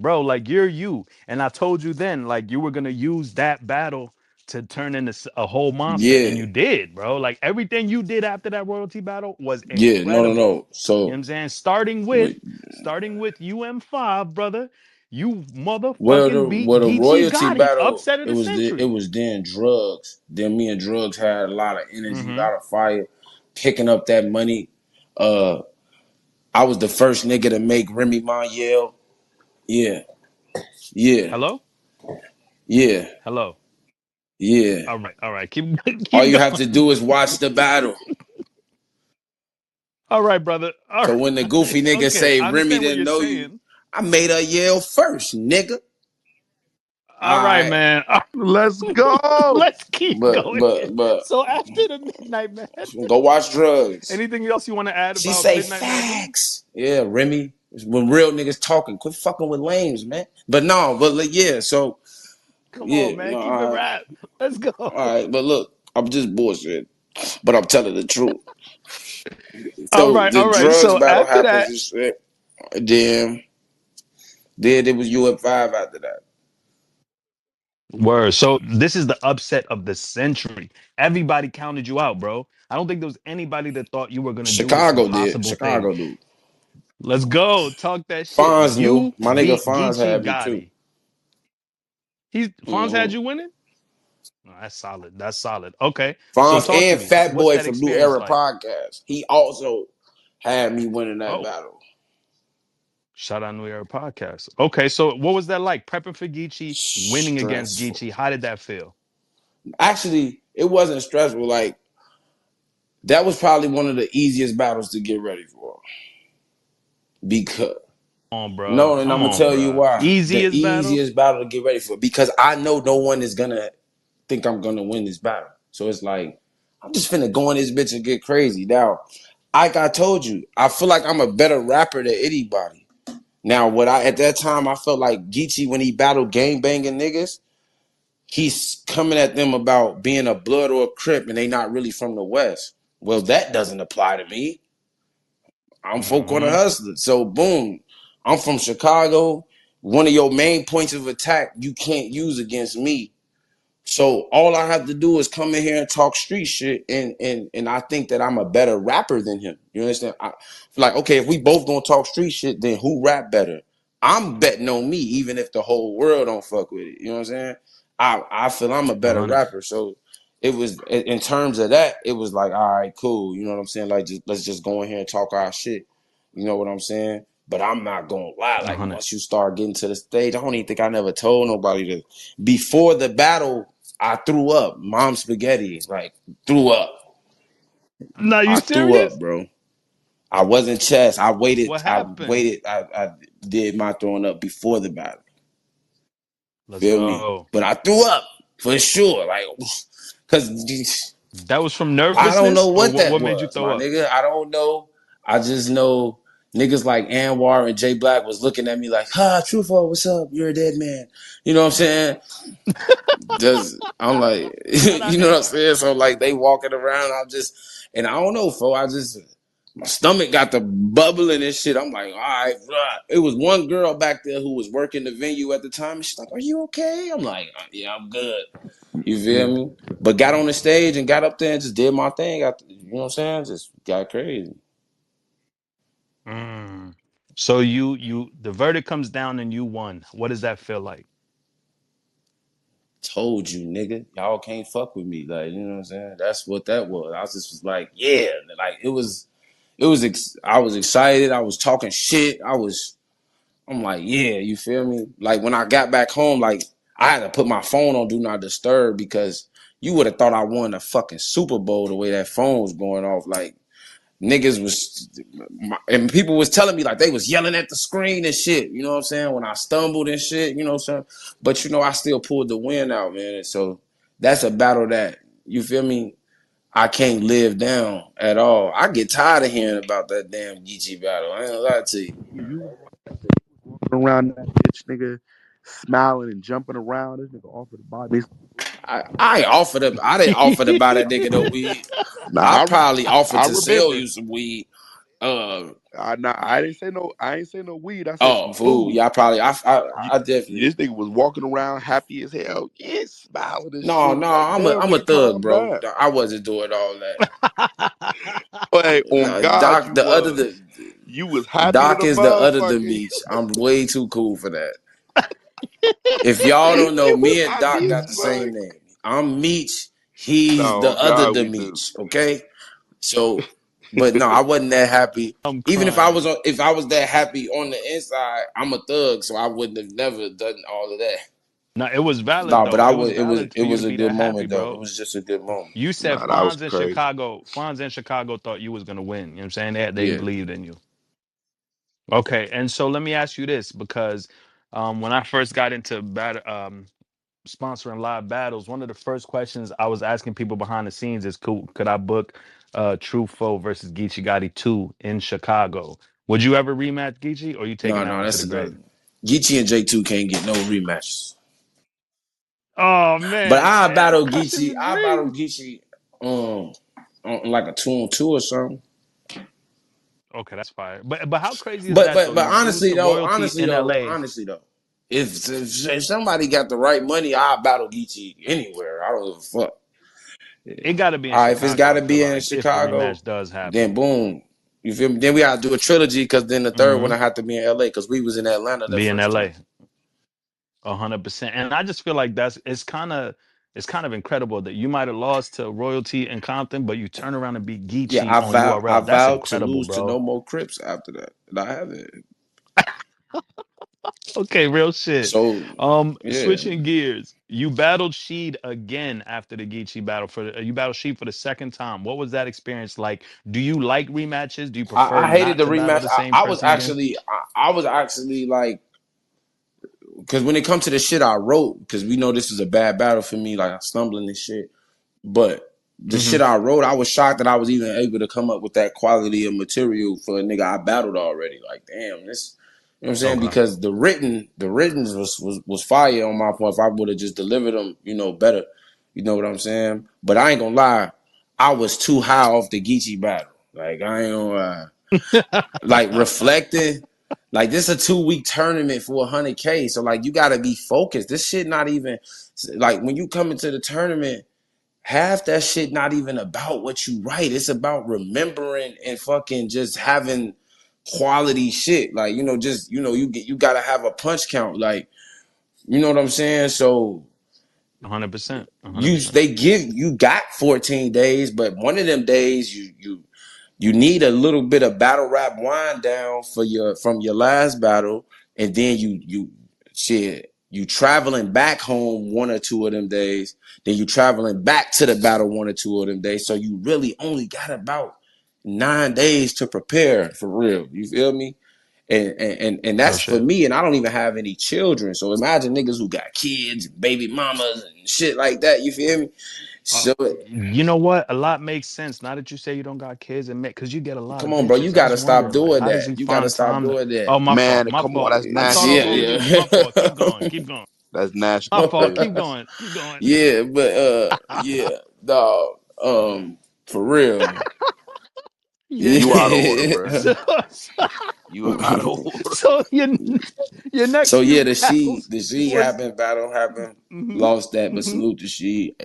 bro, like you're you, and I told you then, like you were gonna use that battle to turn into a whole monster, and Yeah. you did, bro. Like everything you did after that royalty battle was Yeah. No. No. incredible. No. You know what So I'm saying? Starting with UM5, brother. You motherfucking beat well the Geechi royalty Gotti, battle upset of the it century. was then drugs. Then me and drugs had a lot of energy, a Mm-hmm. lot of fire, picking up that money. Uh I was the first nigga to make Remy Ma yell. Yeah, yeah, Hello, yeah, hello. yeah. All right. Keep All keep you have to going. do is watch the battle. All right, brother. All So when the goofy right. nigga Okay, say I Remy understand what didn't you're know you, saying. I made her yell first, nigga. All All right, right. man. Let's go. Let's keep But going. but So after the Midnight Madness, go watch drugs. anything else you want to add She about say Midnight Madness? facts. Yeah, Remy. When real niggas talking, quit fucking with lames, man. But no, but like, yeah, so Come yeah, on, man. no, Keep it all right, rap. Let's go. all right. But look, I'm just bullshit. But I'm telling the truth. All So right, the all right. drugs So battle after happens that, and shit. Then it was UM5 after that. Word. So this is the upset of the century. Everybody counted you out, bro. I don't think there was anybody that thought you were gonna do this Chicago did. impossible thing. Chicago dude. Let's go. Talk that shit. Fonz knew. You My nigga beat Fonz Geechi had me too. Gotti. He's Fonz had Mm-hmm. you winning? Oh, that's solid. That's solid. Okay. So Fonz talk to and me. Fat What's Boy that from New experience Era like? Podcast. He also had me winning that Oh, battle. shout out New Era Podcast. Okay, so what was that like? Prepping for Geechi, winning against Stressful. Geechi. How did that feel? Actually, it wasn't stressful. Like, that was probably one of the easiest battles to get ready for. Because Come on, bro. no, and I'm Come gonna on, tell you bro. why. The Easiest battle? easiest battle to get ready for. Because I know no one is gonna think I'm gonna win this battle. So it's like, I'm just finna go in this bitch and get crazy. Now, like I told you, I feel like I'm a better rapper than anybody. Now, what I at that time I felt like Geechi when he battled gang banging niggas, he's coming at them about being a blood or a crip and they not really from the West. Well, that doesn't apply to me. I'm folk on a Mm-hmm. hustler. So boom, I'm from Chicago. One of your main points of attack you can't use against me. So all I have to do is come in here and talk street shit, and I think that I'm a better rapper than him. You understand? I feel like, okay, if we both gonna talk street shit, then who rap better? I'm betting on me, even if the whole world don't fuck with it. You know what I'm saying? I feel I'm a better 100. rapper. So it was in terms of that, it was like, all right, cool. You know what I'm saying? Like, let's just go in here and talk our shit. You know what I'm saying? But I'm not gonna lie. Like, 100. once you start getting to the stage, I don't even think I never told nobody to. Before the battle, I threw up. Mom spaghetti, like, threw up. Now you I threw up, serious? bro. I wasn't chest. I waited. What happened? I did my throwing up before the battle. Let's Feel me? go. But I threw up for sure. Like, cause That was from I don't know nervousness, or what that what made you was, throw my up? nigga. I don't know. I just know niggas like Anwar and Jay Black was looking at me like, Tru Foe, what's up? You're a dead man. You know what I'm saying? Just I'm like, Shout out you know what I'm Anwar. saying? So like they walking around, I'm just, and I don't know, fo. I just my stomach got the bubbling and shit. I'm like, all right, blah. It was one girl back there who was working the venue at the time, and she's like, "Are you okay?" I'm like, "Yeah, I'm good." You feel me? But got on the stage and got up there and just did my thing. You know what I'm saying? Just got crazy. Mm. So you the verdict comes down and you won. What does that feel like? Told you, nigga, y'all can't fuck with me. Like, you know what I'm saying? That's what that was. I just was like, yeah, like I was excited. I was talking shit. I'm like, yeah, you feel me? Like when I got back home, like I had to put my phone on Do Not Disturb because you would have thought I won a fucking Super Bowl the way that phone was going off. Like niggas was, and people was telling me like they was yelling at the screen and shit. You know what I'm saying? When I stumbled and shit, you know what I'm saying? But you know, I still pulled the win out, man. And so that's a battle that, you feel me? I can't live down at all. I get tired of hearing about that damn Geechi battle. I ain't gonna lie to you. You walking around that bitch, nigga, smiling and jumping around. This nigga offered to buy me. I ain't offered to, I didn't offer to buy that nigga no weed. I Nah, probably offered I to sell remember. you some weed. Uh I didn't say no. I ain't say no weed. I said oh, some fool. food. Yeah, I probably You, I definitely this nigga was walking around happy as hell. Yeah, smiling and no, shit. no, Like, damn, I'm a nigga, thug, calm bro. down. I wasn't doing all that. Hey, on No, God, Doc, you the other was. the You was happy to Doc the is the other the motherfucker. Meech. I'm way too cool for that. If y'all don't know, You was me and happy Doc as got the fuck. same name. I'm Meech. He's No, the on other God, the we do. Meech. Okay, so, but no, I wasn't that happy. I'm Even crying. if I was that happy on the inside, I'm a thug, so I wouldn't have never done all of that. No, it was valid No, but though. I It was would. valid It for you to was a be good that happy, moment though. It bro. was just a good moment. You said Nah, that was Fonz in crazy. Chicago. Fonz in Chicago thought you was gonna win. You know what I'm saying? They Yeah. believed in you. Okay, and so let me ask you this because when I first got into sponsoring live battles, one of the first questions I was asking people behind the scenes is, could I book Tru Foe versus Geechi Gotti 2 in Chicago? Would you ever rematch Geechi, or you taking No, that no, one to that's the the grave? Geechee and J2 can't get no rematches. Oh But man, damn, the questions is I battle rigged. Geechee on like a 2-on-2 or something. Okay, that's fire. But how crazy is that though? But It was the royalty in LA. honestly though, if somebody got the right money, I'll battle Geechi anywhere. I don't give a fuck. It got to be in All right, if it's Chicago. got I to feel be in like if the Chicago, rematch does then happen, boom. You feel me? Then we gotta do a trilogy because then the third one hmm I have to be in LA because we was in Atlanta the be in first time. LA, 100%. And I just feel like it's kind of incredible that you might have lost to Royalty and Compton, but you turn around and beat Yeah, Geechi on I URL. That's vowed to incredible, lose to bro. no more Crips after that, and I haven't. Okay, real shit. So yeah, Switching gears, you battled Sheed again after the Geechi battle you battled Sheed for the second time. What was that experience like? Do you like rematches? Do you prefer I hated not the to battle rematch. the same person again? I was actually like, because when it comes to the shit I wrote, because we know this is a bad battle for me, like I'm stumbling and shit. But the Hmm. shit I wrote, I was shocked that I was even able to come up with that quality of material for a nigga I battled already. Like, damn, this, you know what I'm saying? Okay. Because the written was fire on my point. If I would have just delivered them, better, you know what I'm saying? But I ain't gonna lie, I was too high off the Geechi battle. Like, I ain't gonna lie. Like reflecting, like this is a 2-week tournament for 100K. So like you gotta be focused. This shit not even like when you come into the tournament half that shit not even about what you write. It's about remembering and fucking just having quality shit. Like, just you gotta have a punch count. Like, you know what I'm saying? So 100%. 100%. you got 14 days, but one of them days you need a little bit of battle rap wind down from your last battle, and then you traveling back home one or two of them days, then you traveling back to the battle one or two of them days. So you really only got about 9 days to prepare for real. You feel me? And Real that's for shit. me, and I don't even have any children. So imagine niggas who got kids, baby mamas, and shit like that. You feel me? So You know what? A lot makes sense. Now that you say you don't got kids and because you get a lot of come on, bro. You bitches. I was gotta stop wondering, like, doing how does that. he You gotta find stop time to? doing that. Oh, my fault. Man, My come on, fault. that's I thought I was national. on Yeah, mute. My fault. Keep yeah. going. Keep going. That's national My fault. treasure. Keep going. Keep going. Yeah, but yeah, dog. For real. Yeah. You out of order, bro. Yeah. So, You out of order. so your next So few yeah, battles the she was. happened, battle happened, Hmm. lost that, but Hmm. salute to she.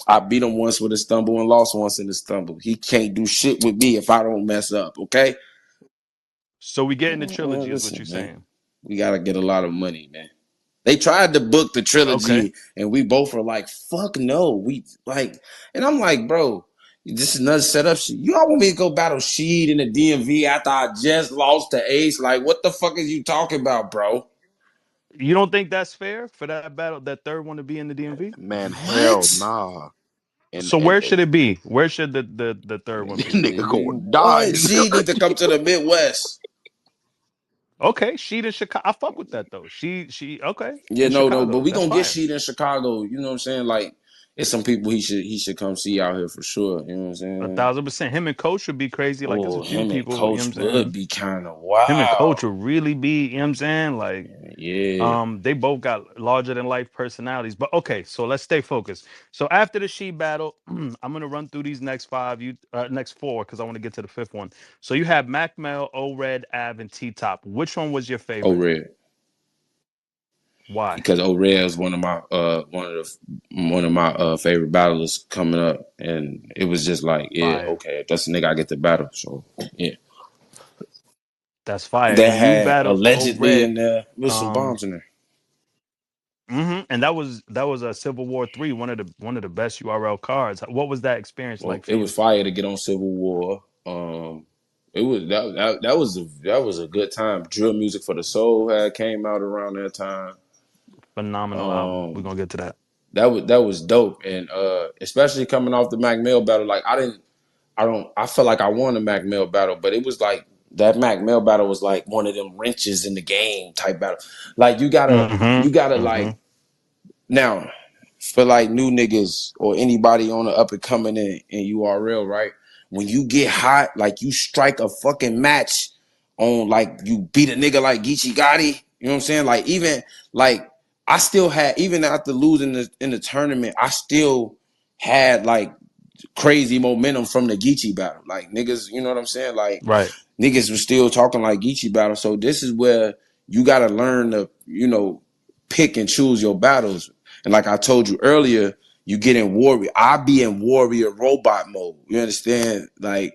I beat him once with a stumble and lost once in a stumble. He can't do shit with me if I don't mess up, okay? So we get in the trilogy, is what you're Listen, man. saying. We gotta get a lot of money, man. They tried to book the Okay. trilogy, and we both were like, "Fuck no!" And I'm like, "Bro, this is another setup. Shit. You all want me to go battle Sheed in the DMV after I just lost to Ace? Like, what the fuck is you talking about, bro? You don't think that's fair for that battle, that third one to be in the DMV? Man, hell What? nah. And So and, where and should it be? Where should the third one be? nigga Nigga, gonna die. what? She need to come to the Midwest. Okay, she in Chicago. I fuck with that though. She okay Yeah, in no, but Chicago. we That's gonna get fire. Sheed in Chicago. You know what I'm saying? Like, it's some people he should come see out here for sure. You know what I'm A saying? 1000%. Him and Coach would be crazy. Like there's a Oh, few him and people. You know what Coach I'm would saying? be kind of Him and Coach wild. would really be. You know what I'm saying? Like Yeah. they both got larger than life personalities. But okay, so let's stay focused. So after the she battle, I'm gonna run through these next next four because I want to get to the fifth one. So you have Mack Mel, O Red, Av, and T Top. Which one was your Oh, favorite? red. Why? Because O'Reilly is one of my favorite battlers coming up, and it was just like, yeah, Fire. okay, if that's the nigga I get to battle. So yeah, That's fire. that And you had battled O allegedly in Red. there with some Um, bombs in there. and that was a Civil War 3, one of the best URL cards. What was that experience Well, like for it was you? fire to get on Civil War. It was that was a good time. Drill Music for the Soul had came out around that time. Phenomenal album. We're Um, gonna get to that. that was dope, and especially coming off the Mack Mel battle, like I felt like I won the Mack Mel battle, but it was like that Mack Mel battle was like one of them wrenches in the game type battle. Like you gotta Mm-hmm. like now for like new niggas or anybody on the up and coming in URL, right? When you get hot, like you strike a fucking match on like you beat a nigga like Geechi Gotti, you know what I'm saying? Like even like I still had even after losing in the tournament, I still had like crazy momentum from the Geechi battle. Like niggas, you know what I'm saying? Like Right. niggas was still talking like Geechi battle. So this is where you got to learn to, pick and choose your battles. And like I told you earlier, you get in warrior. I be in warrior robot mode. You understand? Like,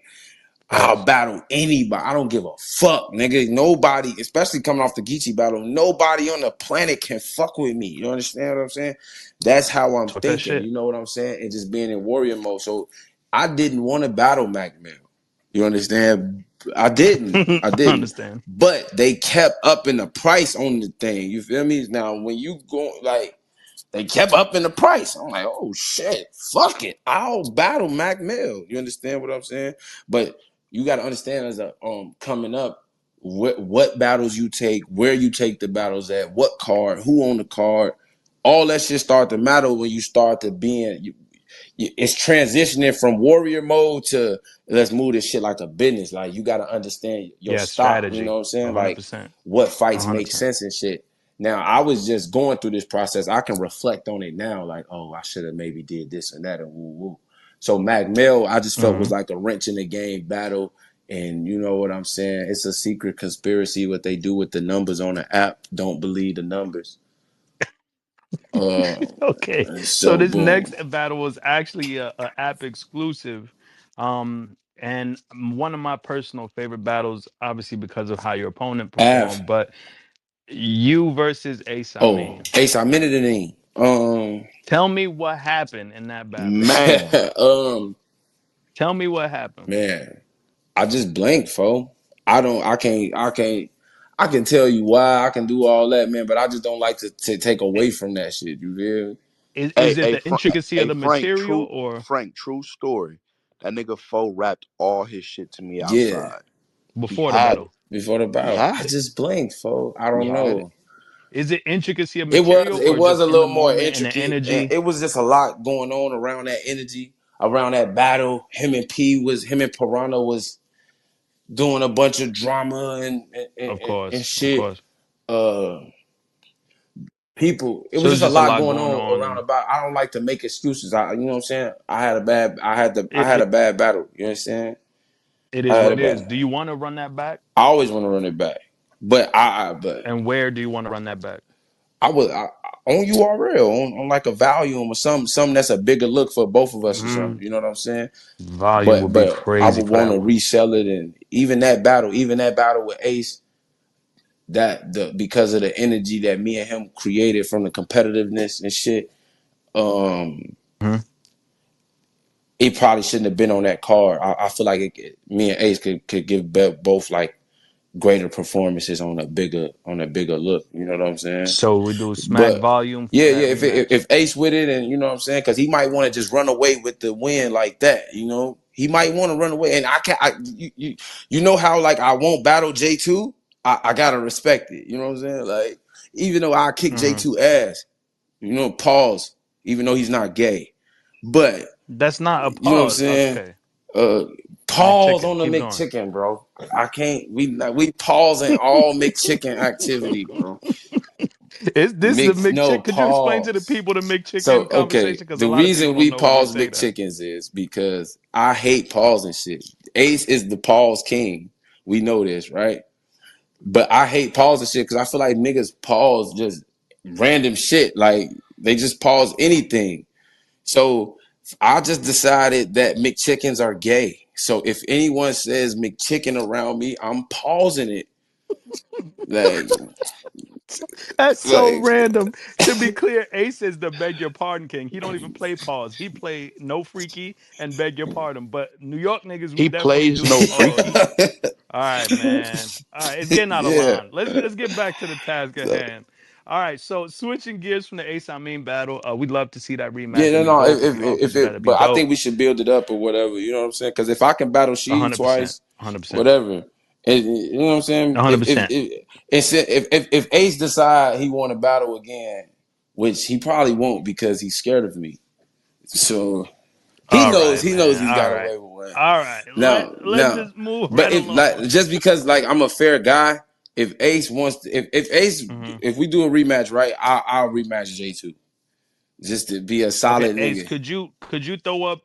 I'll Pause. battle anybody. I don't give a fuck, nigga. Nobody, especially coming off the Geechi battle, nobody on the planet can fuck with me. You understand what I'm saying? That's how I'm Talk that thinking. shit. You know what I'm saying? And just being in warrior mode. So I didn't want to battle Mack Mel. You understand? I didn't. I I didn't. understand. But they kept upping the price on the thing. You feel me? Now, when you go, like, they kept upping the price. I'm like, oh shit, fuck it. I'll battle Mack Mel. You understand what I'm saying? But you got to understand as a coming up, what battles you take, where you take the battles at, what card, who on the card, all that shit start to matter when you start to being. It's transitioning from warrior mode to let's move this shit like a business. Like, you got to understand your Yeah, stock. You know strategy. what I'm saying? Like, 100%. what fights make 100%. sense and shit. Now, I was just going through this process. I can reflect on it now, like, oh, I should have maybe did this and that and woo woo. So Mack Mel, I just felt was Mm-hmm. like a wrench in the game battle. And you know what I'm saying? It's a secret conspiracy what they do with the numbers on the app. Don't believe the numbers. Uh, Okay. So so this boom. next battle was actually a app exclusive. And one of my personal favorite battles, obviously because of how your opponent Av. performed, but you versus Ace Oh, Amin. Ace Amin it in. Tell me what happened in that battle. Man, Tell me what happened. man. I just blanked, fo. I can tell you why, I can do all that, man, but I just don't like to take I- away from that shit. You feel? hey, Is it hey, the intricacy of the Frank, material or true story. That nigga Foe rapped all his shit to me Yeah. outside. He before the had it. battle? Before the He battle. had I it. just blinked, fo. I He don't had it. know. Is it intricacy of It was material it or was just a in the little more moment and the intricate, and energy? it was just a lot going on around that energy, around that battle. Him and Piranha was doing a bunch of drama Of and course, of shit. course. Uh People, it So was it's just a just a lot lot going going on on, around and about. I don't like to make excuses. You know what I'm saying? I it, had a it bad battle. You understand? it I is had what a it is. bad. Do you want to run that back? I always want to run it back, but And where do you want to run that back? on URL on like a volume or something that's a bigger look for both of us or something. Mm, You know what I'm saying? volume But would be I crazy would for want that to one. resell it, and even that battle with Ace, because of the energy that me and him created from the competitiveness and shit. Um, Mhm. it probably shouldn't have been on that card. I feel like me and Ace could give both like greater performances on a bigger look. You know what I'm saying? So we do smack But volume for yeah, that yeah. rematch. If Ace with it, and you know what I'm saying, because he might want to just run away with the win like that. You know, he might want to run away, and I can't. You know how like I won't battle J2. I gotta respect it. You know what I'm saying? Like, even though I kick Hmm. J2 ass, pause. Even though he's not gay, but That's not a you know what I'm pause. saying? Okay, Uh, Pause McChicken, on the keep going. McChicken, bro. I can't. We pausing all McChicken activity, bro. Is this is a Mix no McChicken? Could you explain to the pause. people the So McChicken okay, conversation? Because a the lot of people reason don't we know when you pause say that. McChickens is because I hate pausing shit. Ace is the pause king. We know this, right? But I hate pausing shit because I feel like niggas pause just random shit. Like, they just pause anything. So I just decided that McChickens are gay. So if anyone says McChicken around me, I'm pausing it. Like, That's so like random. To be clear, Ace is the beg your pardon king. He don't even play pause. He play no freaky and beg your pardon. But New York niggas, we He definitely plays do the no pause. freaky. All right, man. All right, it's getting out of yeah. line. Let's get back to the task at So hand. All right, so switching gears from the Ace Amin battle, we'd love to see that yeah, rematch no, of you no. both of y'all If because it, that'd be but I think dope. we should build it up or whatever. You know what I'm saying? Because if I can battle Sheev 100%. twice, 100%. whatever. You know what I'm saying? 100%. If Ace decide he want to battle again, which he probably won't because he's scared of me. So All right, he knows man. he's All got right. away with one. All right. Let's No. just move But right if like along. just because like I'm a fair guy, if Ace wants to, if Ace Hmm. if we do a rematch, right, I'll rematch J2 just to be a Okay, solid Ace, nigga.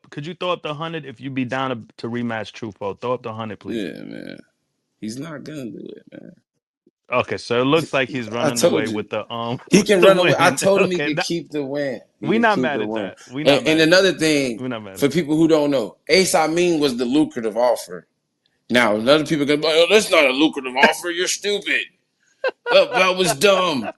could you throw up the 100 if you be down to rematch Tru Foe? Throw up the 100, please. Yeah, man. He's not gonna do it, man. Okay, so it looks like he's I running away told you. with the He with can the run away. I win. told him he Okay, could keep the win. He we could not keep mad the at win. that. We not And mad at another that. thing, We not mad for at that. people who don't know, Ace Amin was the lucrative offer. Now, other people can be like, oh, that's not a lucrative offer. You're stupid. That was dumb.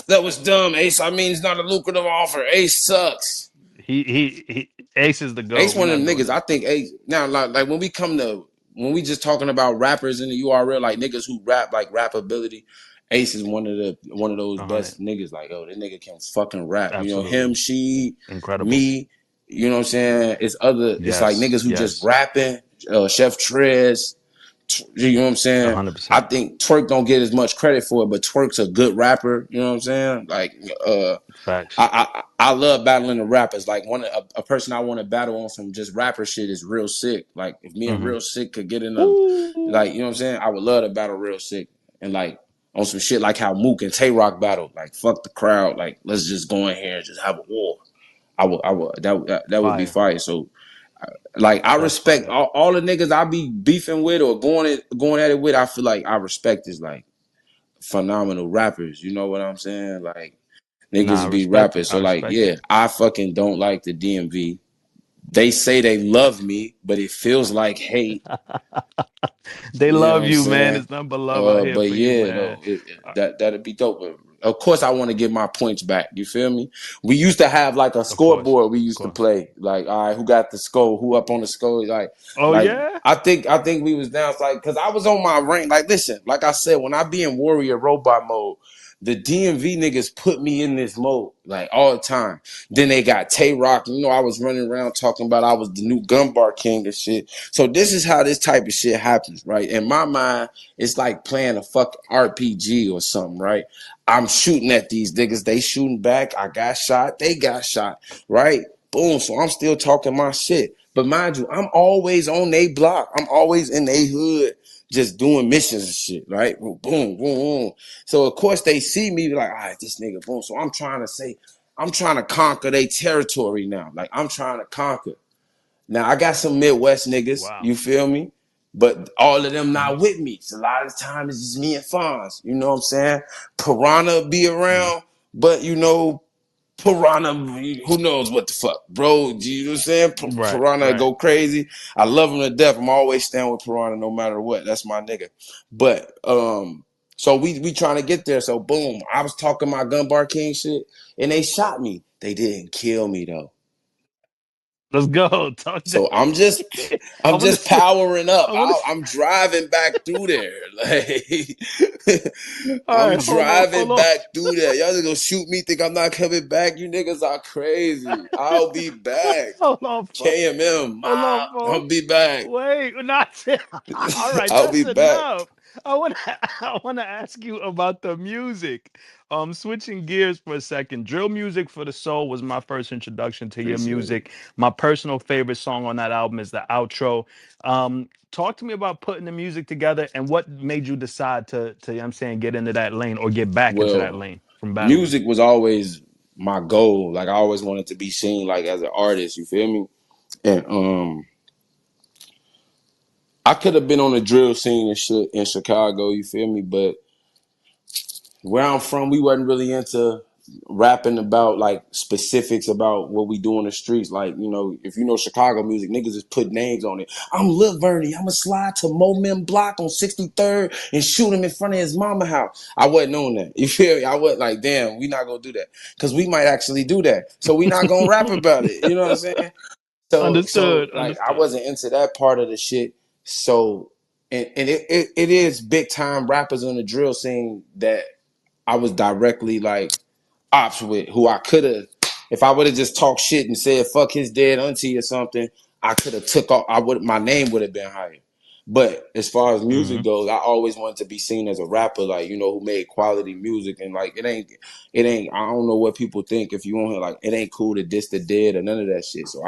That was dumb. Ace Amin's not a lucrative offer. Ace sucks. He Ace is the Ace goat. We one of not them doing niggas. I that. think Ace now like when we just talking about rappers in the URL, like niggas who rap like rap ability. Ace is one of those 100. best niggas. Like, oh, this nigga can fucking rap. You know, him, Absolutely. she, Incredible. me. You know what I'm saying? It's like Yes. niggas who just Yes. rapping. Chef Trez. You know what I'm saying? I 100%. think Twork don't get as much credit for it, but Twork's a good rapper. You know what I'm saying? Like, Facts. I love battling the rappers. Like a person I want to battle on some just rapper shit is Real Sick. Like if me and Mm-hmm. Real Sick could get in a like, Ooh. you know what I'm saying? I would love to battle Real Sick and like on some shit like how Mook and Tay Roc battle. Like fuck the crowd. Like let's just go in here and just have a war. I would that would be Fire. fire. So like I That's respect fire. all the niggas I be beefing with or going at it with. I feel like I respect is like phenomenal rappers. You know what I'm saying? Like Nah, I niggas be respect it. rapping. I So like, respect yeah, it. I fucking don't like the DMV. They say they love me, but it feels like hate. They You know love what I'm you, man. saying? It's nothing but love out here But for you, yeah, man. though, that'd be dope. But of course, I want to get my points back. You feel me? We used to have like a Of course. scoreboard. We Of used to course. play like, all right, who got the score? Who up on the score? Oh Like yeah? I think we was down. It's like because I was on my rank. Like, listen, like I said, when I be in warrior robot mode, the DMV niggas put me in this mode like all the time. Then they got Tay Roc. You know, I was running around talking about I was the new gun bar king and shit. So this is how this type of shit happens, right? In my mind, it's like playing a fucking RPG or something, right? I'm shooting at these niggas. They shooting back. I got shot. They got shot, right? Boom. So I'm still talking my shit. But mind you, I'm always on they block. I'm always in they hood just doing missions and shit, right? Boom, boom, boom. So of course they see me like, all right, this nigga, boom. So I'm trying to conquer their territory now. Like I'm trying to conquer. Now I got some Midwest niggas, Wow. you feel me? But all of them Mm-hmm. not with me. So a lot of the time it's just me and Fonz. You know what I'm saying? Piranha be around, Mm-hmm. but you know, Piranha, who knows what the fuck, bro? You know what I'm saying? Right, Piranha right. go crazy. I love him to death. I'm always standing with Piranha no matter what. That's my nigga. But so we trying to get there. So boom, I was talking my gun bar king shit, and they shot me. They didn't kill me though. Let's go. Talk So that shit. I I'm wanna just see. powering up. I wanna I'm driving back through there. Like All I'm right, driving hold on. back through there. Y'all just gonna shoot me, think I'm not coming back? You niggas are crazy. I'll be back. Hold on, folks. KMM, Hold on, I'll folks. be back. Wait, not all right. I'll be That's back. enough. I want to. I want to ask you about the music. Switching gears for a second. Drill music for the soul was my first introduction to your Appreciate it. music. My personal favorite song on that album is the outro. Talk to me about putting the music together and what made you decide to you know what I'm saying, get into that lane or get back into that Well, lane from battling. music was always my goal. Like I always wanted to be seen like as an artist, you feel me? And I could have been on the drill scene and shit in Chicago, you feel me? But where I'm from, we wasn't really into rapping about like specifics about what we do in the streets. Like, you know, if you know Chicago music, niggas just put names on it. I'm Lil Vernie. I'ma slide to Moment Block on 63rd and shoot him in front of his mama house. I wasn't on that. You feel me? I wasn't like, damn, we not gonna do that. Cause we might actually do that. So we not gonna rap about it. You know what I'm saying? So Understood. like I Understood. wasn't into that part of the shit. So and it is big time rappers on the drill scene that I was directly like ops with, who I could have, if I would have just talked shit and said fuck his dead auntie or something, I could have took off. My name would have been higher. But as far as music Hmm. goes, I always wanted to be seen as a rapper, like, you know, who made quality music. And like I don't know what people think if you on here, like it ain't cool to diss the dead or none of that shit. So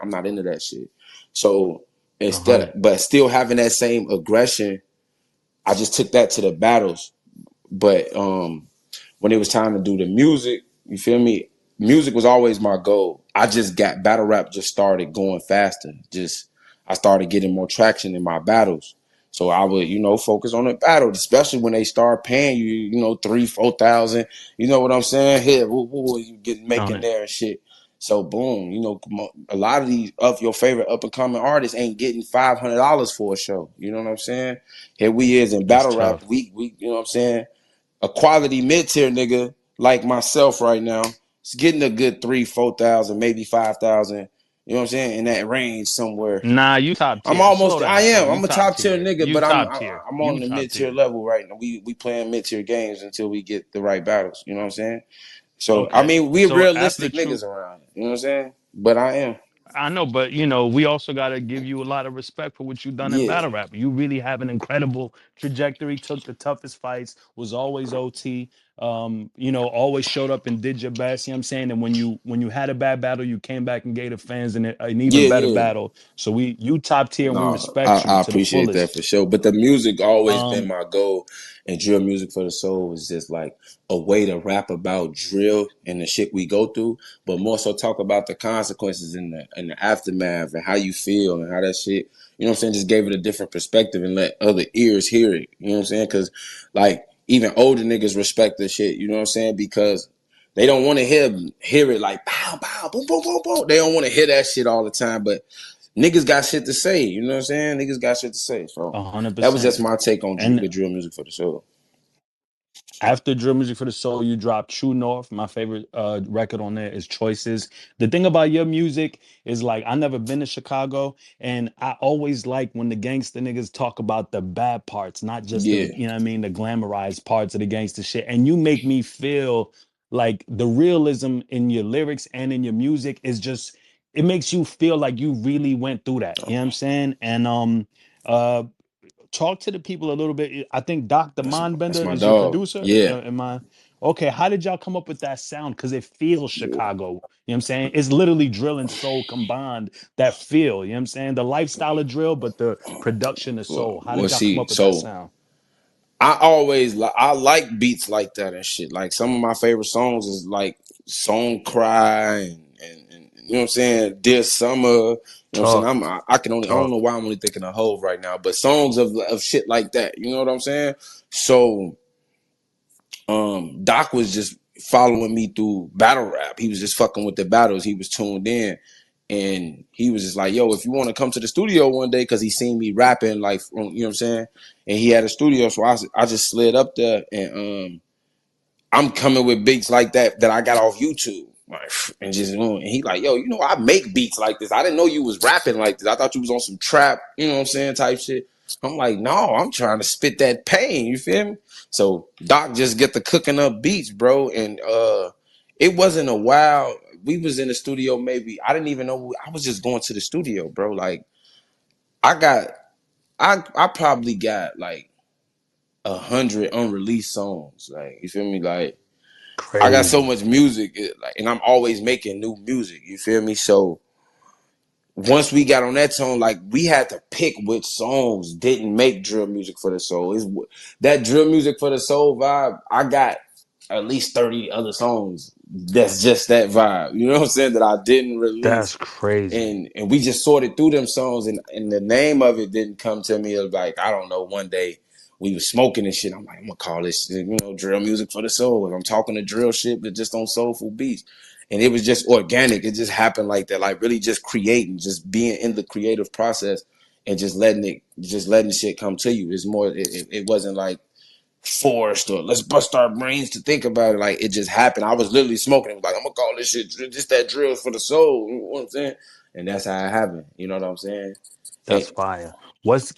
I'm not into that shit. So A hundred. but still having that same aggression, I just took that to the battles. But when it was time to do the music, you feel me? Music was always my goal. I just got battle rap just started going faster. Just I started getting more traction in my battles. So I would, focus on the battle, especially when they start paying you, 3,000, 4,000. You know what I'm saying? Here, you get On making it. there and shit. So boom, a lot of these of your favorite up and coming artists ain't getting $500 for a show. You know what I'm saying? Here we is in It's battle rap. tough. We you know what I'm saying? A quality mid tier nigga like myself right now is getting a good 3,000, 4,000, maybe 5,000. You know what I'm saying? In that range somewhere. Nah, you top I'm tier. Slow almost. I down, son. am. You I'm a top top tier tier. nigga, You but I'm top tier. I'm on You the top mid tier tier. level right now. We playing mid tier games until we get the right battles. You know what I'm saying? So I Okay. mean, we So after the realistic truth. niggas around. You know what I'm saying? But I am. I know, but we also got to give you a lot of respect for what you've done in Yeah, battle rap. You really have an incredible trajectory. Took the toughest fights. Was always OT. Always showed up and did your best. You know what I'm saying? And when you had a bad battle, you came back and gave the fans an even yeah, better yeah. battle. So you top tier and we No, respect you I to the appreciate that fullest. for sure. But the music always been Um, my goal, and drill music for the soul is just like a way to rap about drill and the shit we go through, but more so talk about the consequences and the aftermath and how you feel and how that shit. You know what I'm saying? Just gave it a different perspective and let other ears hear it. You know what I'm saying? Because like even older niggas respect the shit. You know what I'm saying? Because they don't want to hear it like pow pow boom boom boom boom. They don't want to hear that shit all the time, but niggas got shit to say. You know what I'm saying? Niggas got shit to say. So that was just 100%. my take on And the drill music for the show. after Drill Music for the Soul, you dropped True North. My favorite record on there is Choices. The thing about your music is like I never been to Chicago, and I always like when the gangster niggas talk about the bad parts, not just the Yeah. the glamorized parts of the gangster shit. And you make me feel like the realism in your lyrics and in your music is just it makes you feel like you really went through that. You know what I'm saying? And uh talk to the people a little bit. I think Dr. That's Mindbender my is your dog. producer. Yeah. Am I okay? How did y'all come up with that sound? Because it feels Chicago. You know what I'm saying? It's literally drill and soul combined that feel. You know what I'm saying? The lifestyle of drill, but the production of soul. How Well, did y'all come see, up with that so sound? I like beats like that and shit. Like some of my favorite songs is like Song Cry and you know what I'm saying? Dear Summer. You know what I'm saying? Talk, I can only I don't talk. know why I'm only thinking of Hove right now, but songs of shit like that. You know what I'm saying? So Doc was just following me through battle rap. He was just fucking with the battles. He was tuned in. And he was just like, yo, if you want to come to the studio one day, because he seen me rapping, like, you know what I'm saying? And he had a studio. So I just slid up there and I'm coming with beats like that I got off YouTube. Like, and just and he like, yo, I make beats like this. I didn't know you was rapping like this. I thought you was on some trap, you know what I'm saying, type shit. I'm like, no, I'm trying to spit that pain, you feel me? So Doc just get the cooking up beats, bro. And it wasn't a while. We was in the studio, maybe. I didn't even know I was just going to the studio, bro. Like I got I probably got like 100 unreleased songs. Like, you feel me? Like I got so Crazy. much music, like, and I'm always making new music. You feel me? So once we got on that tone, like we had to pick which songs didn't make drill music for the soul. Is that drill music for the soul vibe? I got at least 30 other songs that's just that vibe. You know what I'm saying? That I didn't release That's crazy. and we just sorted through them songs and the name of it didn't come to me. It was like, I don't know, one day we was smoking and shit. I'm like, I'm gonna call this, drill music for the soul. Like, I'm talking to drill shit, but just on soulful beats. And it was just organic. It just happened like that. Like really just creating, just being in the creative process and just letting shit come to you. It's more, it wasn't like forced or let's bust our brains to think about it. Like it just happened. I was literally smoking. It was like, I'm gonna call this shit just that drill for the soul. You know what I'm saying? And that's how it happened. You know what I'm saying? That's And fire.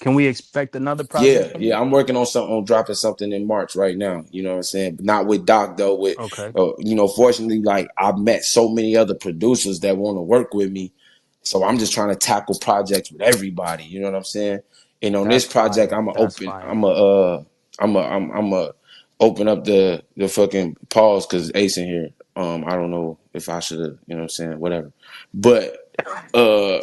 Can we expect another project yeah, from yeah. you? I'm working on something, on dropping something in March right now. You know what I'm saying? But not with Doc though. With Okay. fortunately, like I've met so many other producers that want to work with me. So I'm just trying to tackle projects with everybody. You know what I'm saying? And on this That's project, fire. I'm gonna That's open. fire. I'm a open up the fucking pause because Ace in here. I don't know if I should have. You know what I'm saying? Whatever. But uh,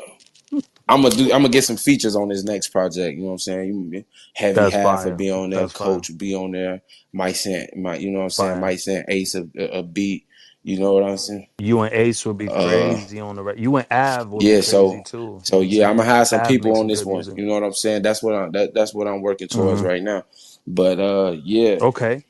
I'm gonna get some features on this next project. You know what I'm saying? Heavy That's Half will fire. be on there. That's fire. Coach will be on there. Might send, you know what I'm saying? Fire. Might send Ace a beat. You know what I'm saying? You and Ace would be Uh, crazy on the you and Av would be yeah. crazy So too. You so know what I'm yeah, I'm saying? gonna have some Av people makes on some this good one. music. You know what I'm saying? That's what I'm working towards Hmm. right now. But yeah. Okay.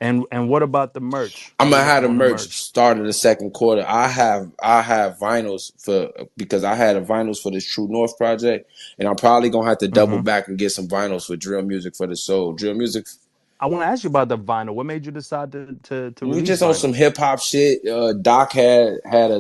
And what about the merch? I'm What are gonna you have the on the merch merch? start of the second quarter. I have vinyls for because I had a vinyls for this True North project, and I'm probably gonna have to double Hmm. back and get some vinyls for drill music for the soul. Drill music. I want to ask you about the vinyl. What made you decide to We release just on vinyl? some hip hop shit. Doc had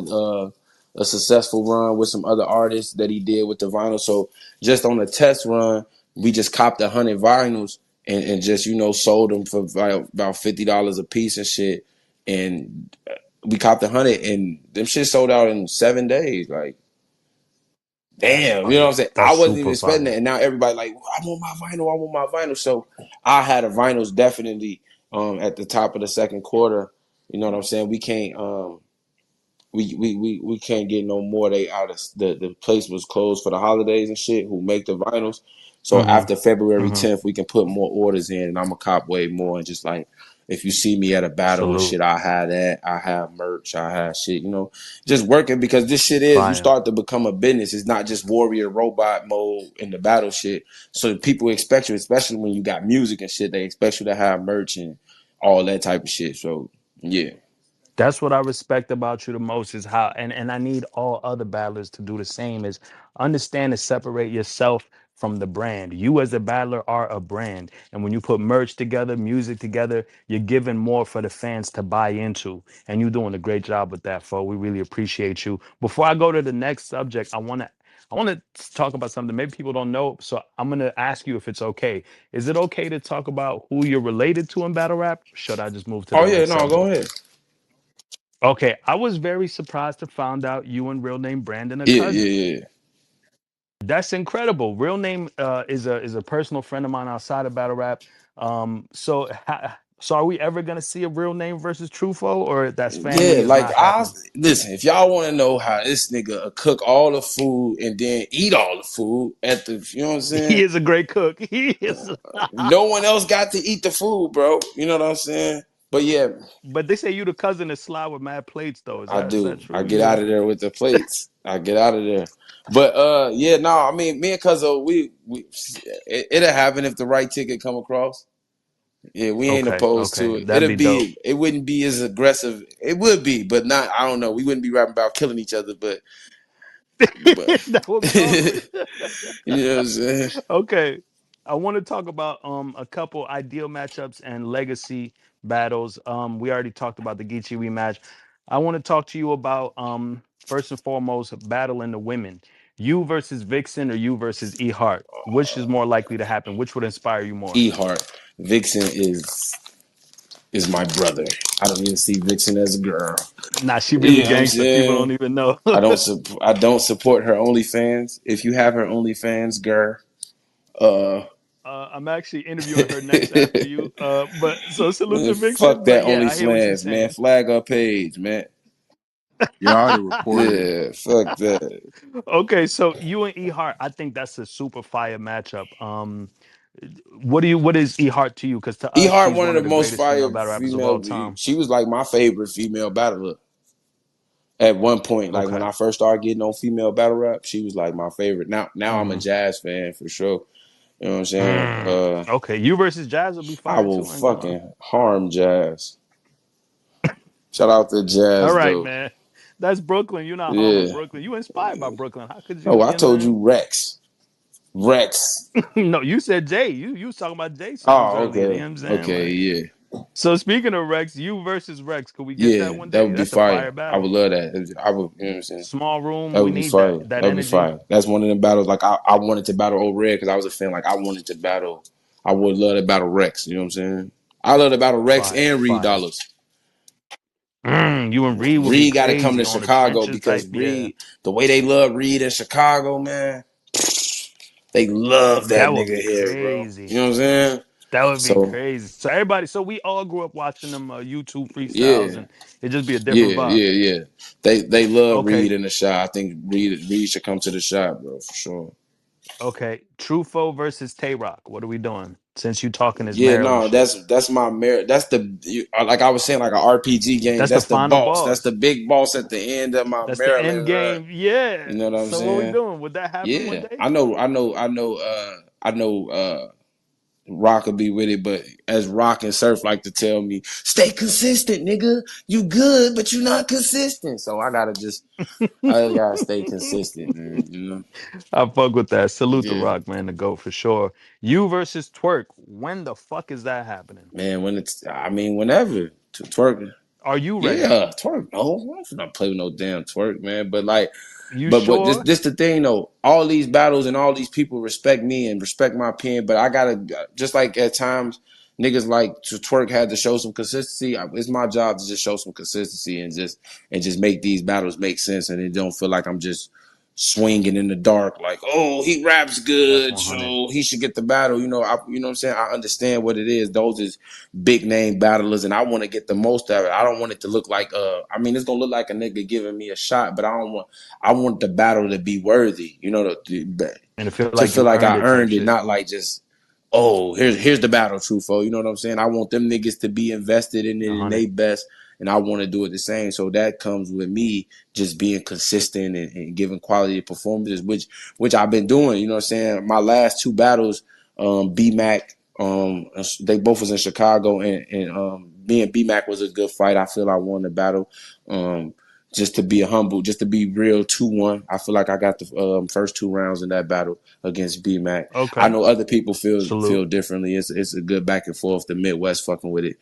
a successful run with some other artists that he did with the vinyl. So just on the test run, we just copped 100 vinyls and just sold them for about $50 a piece and shit. And we copped 100, and them shit sold out in 7 days. Like, That's damn, you know what I'm fire. saying? I That's wasn't even super expecting fire. that, and now everybody like, I want my vinyl, I want my vinyl. So I had a vinyls definitely at the top of the second quarter. You know what I'm saying? We can't we can't get no more. They out of the place was closed for the holidays and shit. Who make the vinyls? So Hmm. after February Hmm. 10th, we can put more orders in, and I'm a cop way more. And just like if you see me at a battle and Salute. shit, I have that. I have merch. I have shit. Just working because this shit is you Fire. start to become a business. It's not just warrior robot mode in the battle shit. So people expect you, especially when you got music and shit. They expect you to have merch and all that type of shit. So yeah. That's what I respect about you the most is how and I need all other battlers to do the same is understand to separate yourself from the brand. You as a battler are a brand. And when you put merch together, music together, you're giving more for the fans to buy into. And you're doing a great job with that, Fo. We really appreciate you. Before I go to the next subject, I want to talk about something maybe people don't know. So I'm gonna ask you if it's okay. Is it okay to talk about who you're related to in battle rap? Should I just move to Oh the yeah, next no, go subject? ahead. Okay, I was very surprised to find out you and real name Brandon are Yeah, yeah, cousins. yeah. That's incredible. Real name is a personal friend of mine outside of battle rap. So are we ever gonna see a real name versus Tru Foe, or that's family Yeah, is like not I happening? listen. If y'all want to know how this nigga cook all the food and then eat all the food at the, you know what I'm He saying? is a great cook. He is. No one else got to eat the food, bro. You know what I'm saying? But yeah, But they say you the cousin that slide with mad plates though. Is I that do. I true? get You out of there with the plates. I get out of there. But yeah, no. I mean, me and Cuzzo, we it'll happen if the right ticket come across. Yeah, we ain't okay? opposed to Okay, it. that'd be dope. It wouldn't be as aggressive. It would be, but not. I don't know. We wouldn't be rapping about killing each other, but That would be awkward. you know what I'm saying? Okay. I want to talk about a couple ideal matchups and legacy battles. We already talked about the Geechi rematch. I want to talk to you about first and foremost battling the women. You versus Vixen or you versus E Hart. Which is more likely to happen? Which would inspire you more? E Hart, Vixen is my brother. I don't even see Vixen as a girl. Nah, she really You know what I'm gangster. People don't saying? even know. I don't support her OnlyFans. If you have her OnlyFans, girl, uh, I'm actually interviewing her next after you. But so salute man, to fuck Vixen. But that yeah, I hear what you're OnlyFans, man. saying. Flag her page, man. Yeah, I already reported it. Yeah, fuck that. Okay, so you and E Hart, I think that's a super fire matchup. What is E Hart to you? Because to E us, Hart, she's one of one the of the most greatest female fire battle rappers of all female. time. She was like my favorite female battler at one point. Like when Okay. I first started getting on female battle rap, she was like my favorite. Now I'm a Hmm. jazz fan for sure. You know what I'm saying? Okay, you versus Jazz will be I fire will too. I ain't gonna lie. fucking harm jazz. Shout out to All Jazz right, though. man. That's Brooklyn. You're not harming Yeah. Brooklyn. You inspired by Brooklyn. How could Oh, you? I You know told what you Rex. Rex. I mean? No, you said Jay. You was talking about Jay songs Oh, earlier. You okay. know what I'm saying? Okay, Like, yeah. so speaking of Rex, you versus Rex. Could we get that Yeah, one that day? would be That's a fire fire. I battle. would love that. I would, you know what I'm saying? Small room. That We would be need that fire. that That would be energy. fire. That's one of them battles. Like I wanted to battle Old Red because I was a fan. Like I wanted to battle. I would love to battle Rex. You know what I'm saying? I love to battle Rex Fire, and Reed fire. Dollars. You and Reed would be Reed got to come crazy to on the Chicago trenches because type. Yeah, Reed, the way they love Reed in Chicago, man, they love that that would nigga be here, bro. You crazy. know what I'm saying? That would be So crazy. So everybody, so we all grew up watching them YouTube freestyles, yeah, and it just be a different yeah, vibe. yeah, yeah. They love Okay, Reed in the shot. I think Reed should come to the shot, bro, for sure. Okay, Tru Foe versus Tay Roc. What are we doing? Since you talking this Yeah, Maryland no, shit, that's my merit. That's like I was saying, like an RPG game. that's the That's the final boss. That's the boss. big boss at the end of my That's the end Maryland run. game. Yeah. You know what I'm So what we saying? doing? Would that happen one Yeah, day? I know. Rock will be with it, but as Rock and Surf like to tell me, stay consistent, nigga. You good, but you not consistent. So I gotta stay consistent, man. You know, I fuck with that. Salute the yeah, Rock, man, the GOAT for sure. You versus Twerk. When the fuck is that happening? man. Whenever to twerk, Are you ready? yeah, twerk. No, I'm not play with no damn twerk, man. But like. You But what this sure? this the thing though. All these battles and all these people respect me and respect my pen. But I gotta just like at times niggas like to twerk had to show some consistency. It's my job to just show some consistency and just make these battles make sense and it don't feel like I'm just swinging in the dark like oh he raps That's good 100. so he should get the battle. You know what I'm saying. I understand what it is. Those is big name battlers and I want to get the most of it. I don't want it to look like it's gonna look like a nigga giving me a shot, but I want the battle to be worthy, And it feel to like feel you like earned I it type earned it, shit. not like just, oh, here's the battle, Tru Foe. You know what I'm saying? I want them niggas to be invested in it and 100. they best, and I want to do it the same. So that comes with me just being consistent and giving quality performances, which I've been doing. You know what I'm saying? My last two battles, B Mac, they both was in Chicago, and me and B Mac was a good fight. I feel I won the battle. Just to be humble, just to be real, 2-1. I feel like I got the first two rounds in that battle against B Mac. I Okay. know other people feel Salute. differently. It's a good back and forth. The Midwest fucking with it.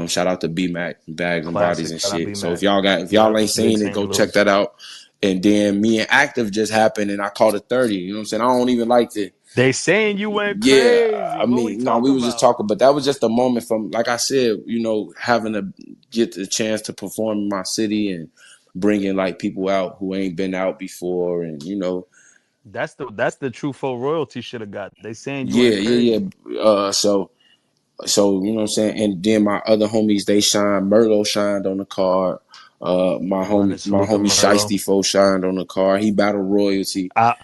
Shout out to B Mac, Bags and Bodies Classic. and Shout out B shit. So Mac. if y'all Yep. ain't Big seen it, St. go check Louis. that out. And then me and Active just happened, and I caught a 30. You know what I'm saying? I don't even like to. They saying you went Yeah, crazy. I What we mean, no, we talking was just about? talking, but that was just a moment from, like I said, having to get the chance to perform in my city and bringing like people out who ain't been out before, and That's the Tru Foe royalty should have got. They saying you yeah, went yeah, crazy. yeah. So you know what I'm saying, and then my other homies they shined. Merlo shined on the card. My homie, 100. my Salute to homie Merlo. Shiesty Foe shined on the card. He battled royalty. I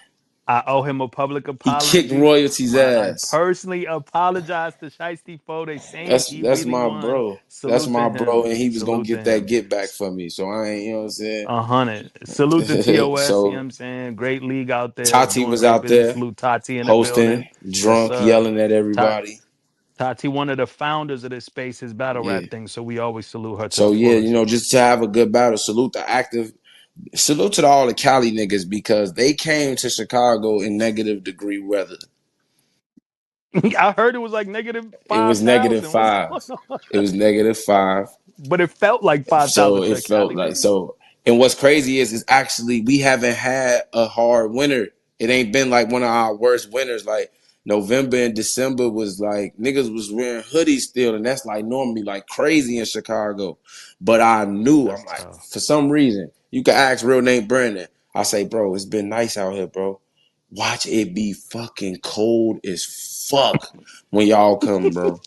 I owe him a public He kicked apology. royalty's I ass. personally apologize to Shiesty Foe. They saying That's he that's really my won. bro. That's Salute to my bro, him. and he was gonna Salute to get that him. get back for me. So I ain't, you know what I'm saying. 100. Salute to TOS. You know what So I'm saying? Great league out there, Tati doing was great out business. there Salute Tati in the building. hosting, Yes, drunk, sir. yelling at Ta- everybody. Tati, one of the founders of this space, his battle Yeah. rap thing. So we always salute her to the So yeah, fullest. just to have a good battle. Salute to all the Cali niggas because they came to Chicago in negative-degree weather. I heard it was like negative It was negative 5,000. What's five. going on? It was negative 5. But it felt like So 5,000 it to felt Cali like niggas. so. And what's crazy is actually we haven't had a hard winter. It ain't been like one of our worst winters. Like November and December was like niggas was wearing hoodies still, and that's like normally like crazy in Chicago. But I knew I'm That's like tough. for some reason you can ask real name Brandon. I say, bro, it's been nice out here, bro. Watch it be fucking cold as fuck when y'all come, bro.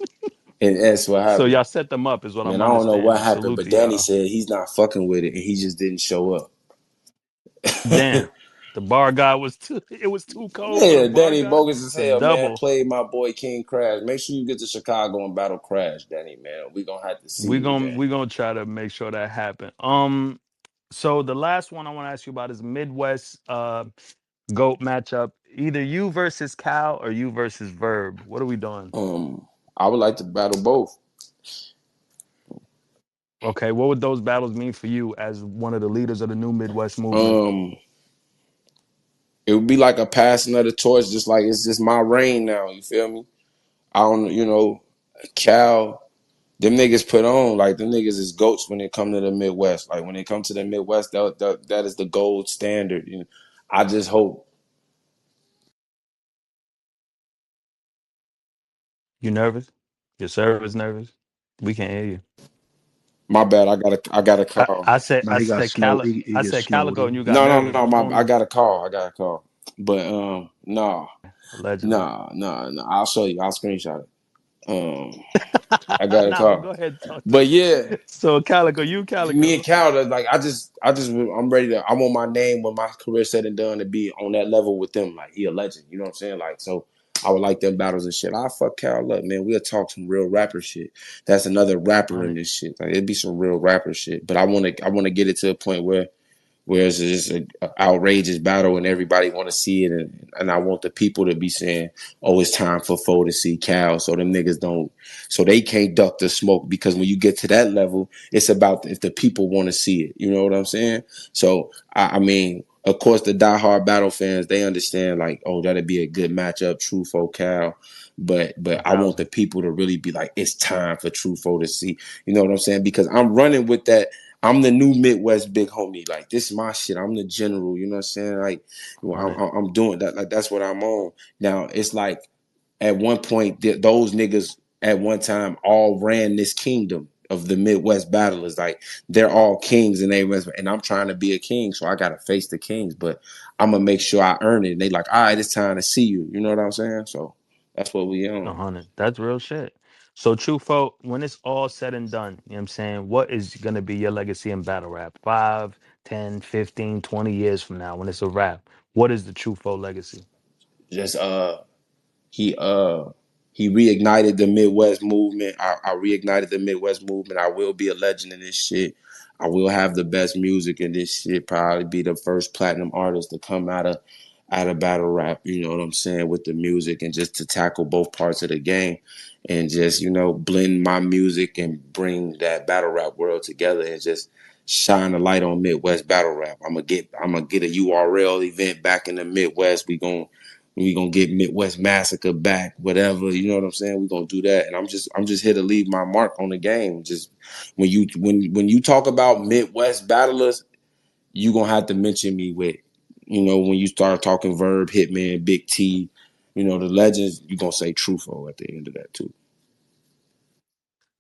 And that's what So happened. y'all set them up, is what Man, I'm I don't know what understanding. happened, Salute but to Danny y'all. said he's not fucking with it and he just didn't show up. Damn. The bar guy was too, it was too cold for the Yeah, bar Danny guy. bogus as That's hell, man. double. Played my boy King Crash. Make sure you get to Chicago and battle Crash, Danny, man. We gonna have to see We're you, gonna man. we're gonna try to make sure that happen. So the last one I want to ask you about is Midwest GOAT matchup. Either you versus Cal or you versus Verb. What are we doing? I would like to battle both. Okay, what would those battles mean for you as one of the leaders of the new Midwest movement? Um, it would be like a passing of the torch, just like it's just my reign now. You feel me? I don't, Cal. Them niggas put on like them niggas is goats when it come to the Midwest. Like when it come to the Midwest, that is the gold standard. I just hope. You nervous? Your server's nervous? We can't hear you. My bad. I got a I, call. I said Now I he got said snow. Cali He I gets said snowed Calicoe and in. you got No, no, nervous. no. What's going I on? got a call. I got a call. But no, Allegedly. no. I'll show you. I'll screenshot it. Um, I got a Nah, car, go ahead, talk to but me. yeah, So Calicoe, you me and Calicoe. Cal, like I'm ready to. I want my name when my career said and done to be on that level with them. Like he a legend, you know what I'm saying? Like so, I would like them battles and shit. I fuck Cal up, man. We'll talk some real rapper shit. That's another rapper in 100. this shit. Like it'd be some real rapper shit. But I wanna get it to a point where it's just an outrageous battle and everybody want to see it, and I want the people to be saying, "Oh, it's time for Foe to see Cal," so them niggas don't, so they can't duck the smoke because when you get to that level, it's about if the people want to see it. You know what I'm saying? So I mean, of course, the diehard battle fans they understand like, oh, that'd be a good matchup, Tru Foe Cal. But I want the 1,000. people to really be like, it's time for Tru Foe to see. You know what I'm saying? Because I'm running with that. I'm the new Midwest big homie. Like this is my shit. I'm the general. You know what I'm saying? Like Hundred. I'm doing that. Like that's what I'm on. Now it's like at one point those niggas at one time all ran this kingdom of the Midwest battlers. Like they're all kings and and I'm trying to be a king, so I gotta face the kings. But I'm gonna make sure I earn it. And they like, all right, it's time to see you. You know what I'm saying? So that's what we on. 100. That's real shit. So Tru Foe, when it's all said and done, you know what I'm saying? What is gonna be your legacy in battle rap? 5, 10, 15, 20 years from now when it's a rap. What is the Tru Foe legacy? Just he uh he reignited the Midwest movement. I reignited the Midwest movement. I will be a legend in this shit. I will have the best music in this shit. Probably be the first platinum artist to come out of battle rap. You know what I'm saying, with the music and just to tackle both parts of the game and just blend my music and bring that battle rap world together and just shine a light on Midwest battle rap. I'm gonna get a URL event back in the Midwest. We gonna get Midwest Massacre back, whatever. You know what I'm saying? We're gonna do that. And I'm just here to leave my mark on the game. Just when you talk about Midwest battlers, you gonna have to mention me with, when you start talking Verb, Hitman, Big T, the legends, you gonna say Tru Foe at the end of that too.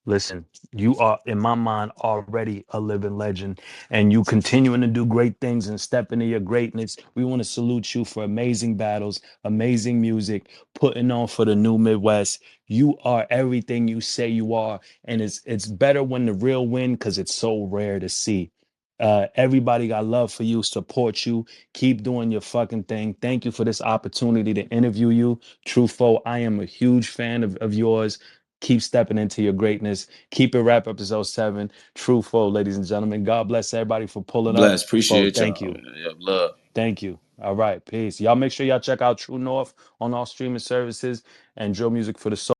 Listen, you are in my mind already a living legend, and you continuing to do great things and step into your greatness. We want to salute you for amazing battles, amazing music, putting on for the new Midwest. You are everything you say you are, and it's better when the real win because it's so rare to see. Everybody got love for you, support you, keep doing your fucking thing. Thank you for this opportunity to interview you. Tru Foe, I am a huge fan of yours. Keep stepping into your greatness. Keep it rap episode 7. Tru Foe, ladies and gentlemen. God bless everybody for pulling up. Bless, Foe, appreciate thank y'all, you. man. Yeah, love. Thank you. All right. Peace. Y'all make sure y'all check out True North on all streaming services and Drill Music for the Soul.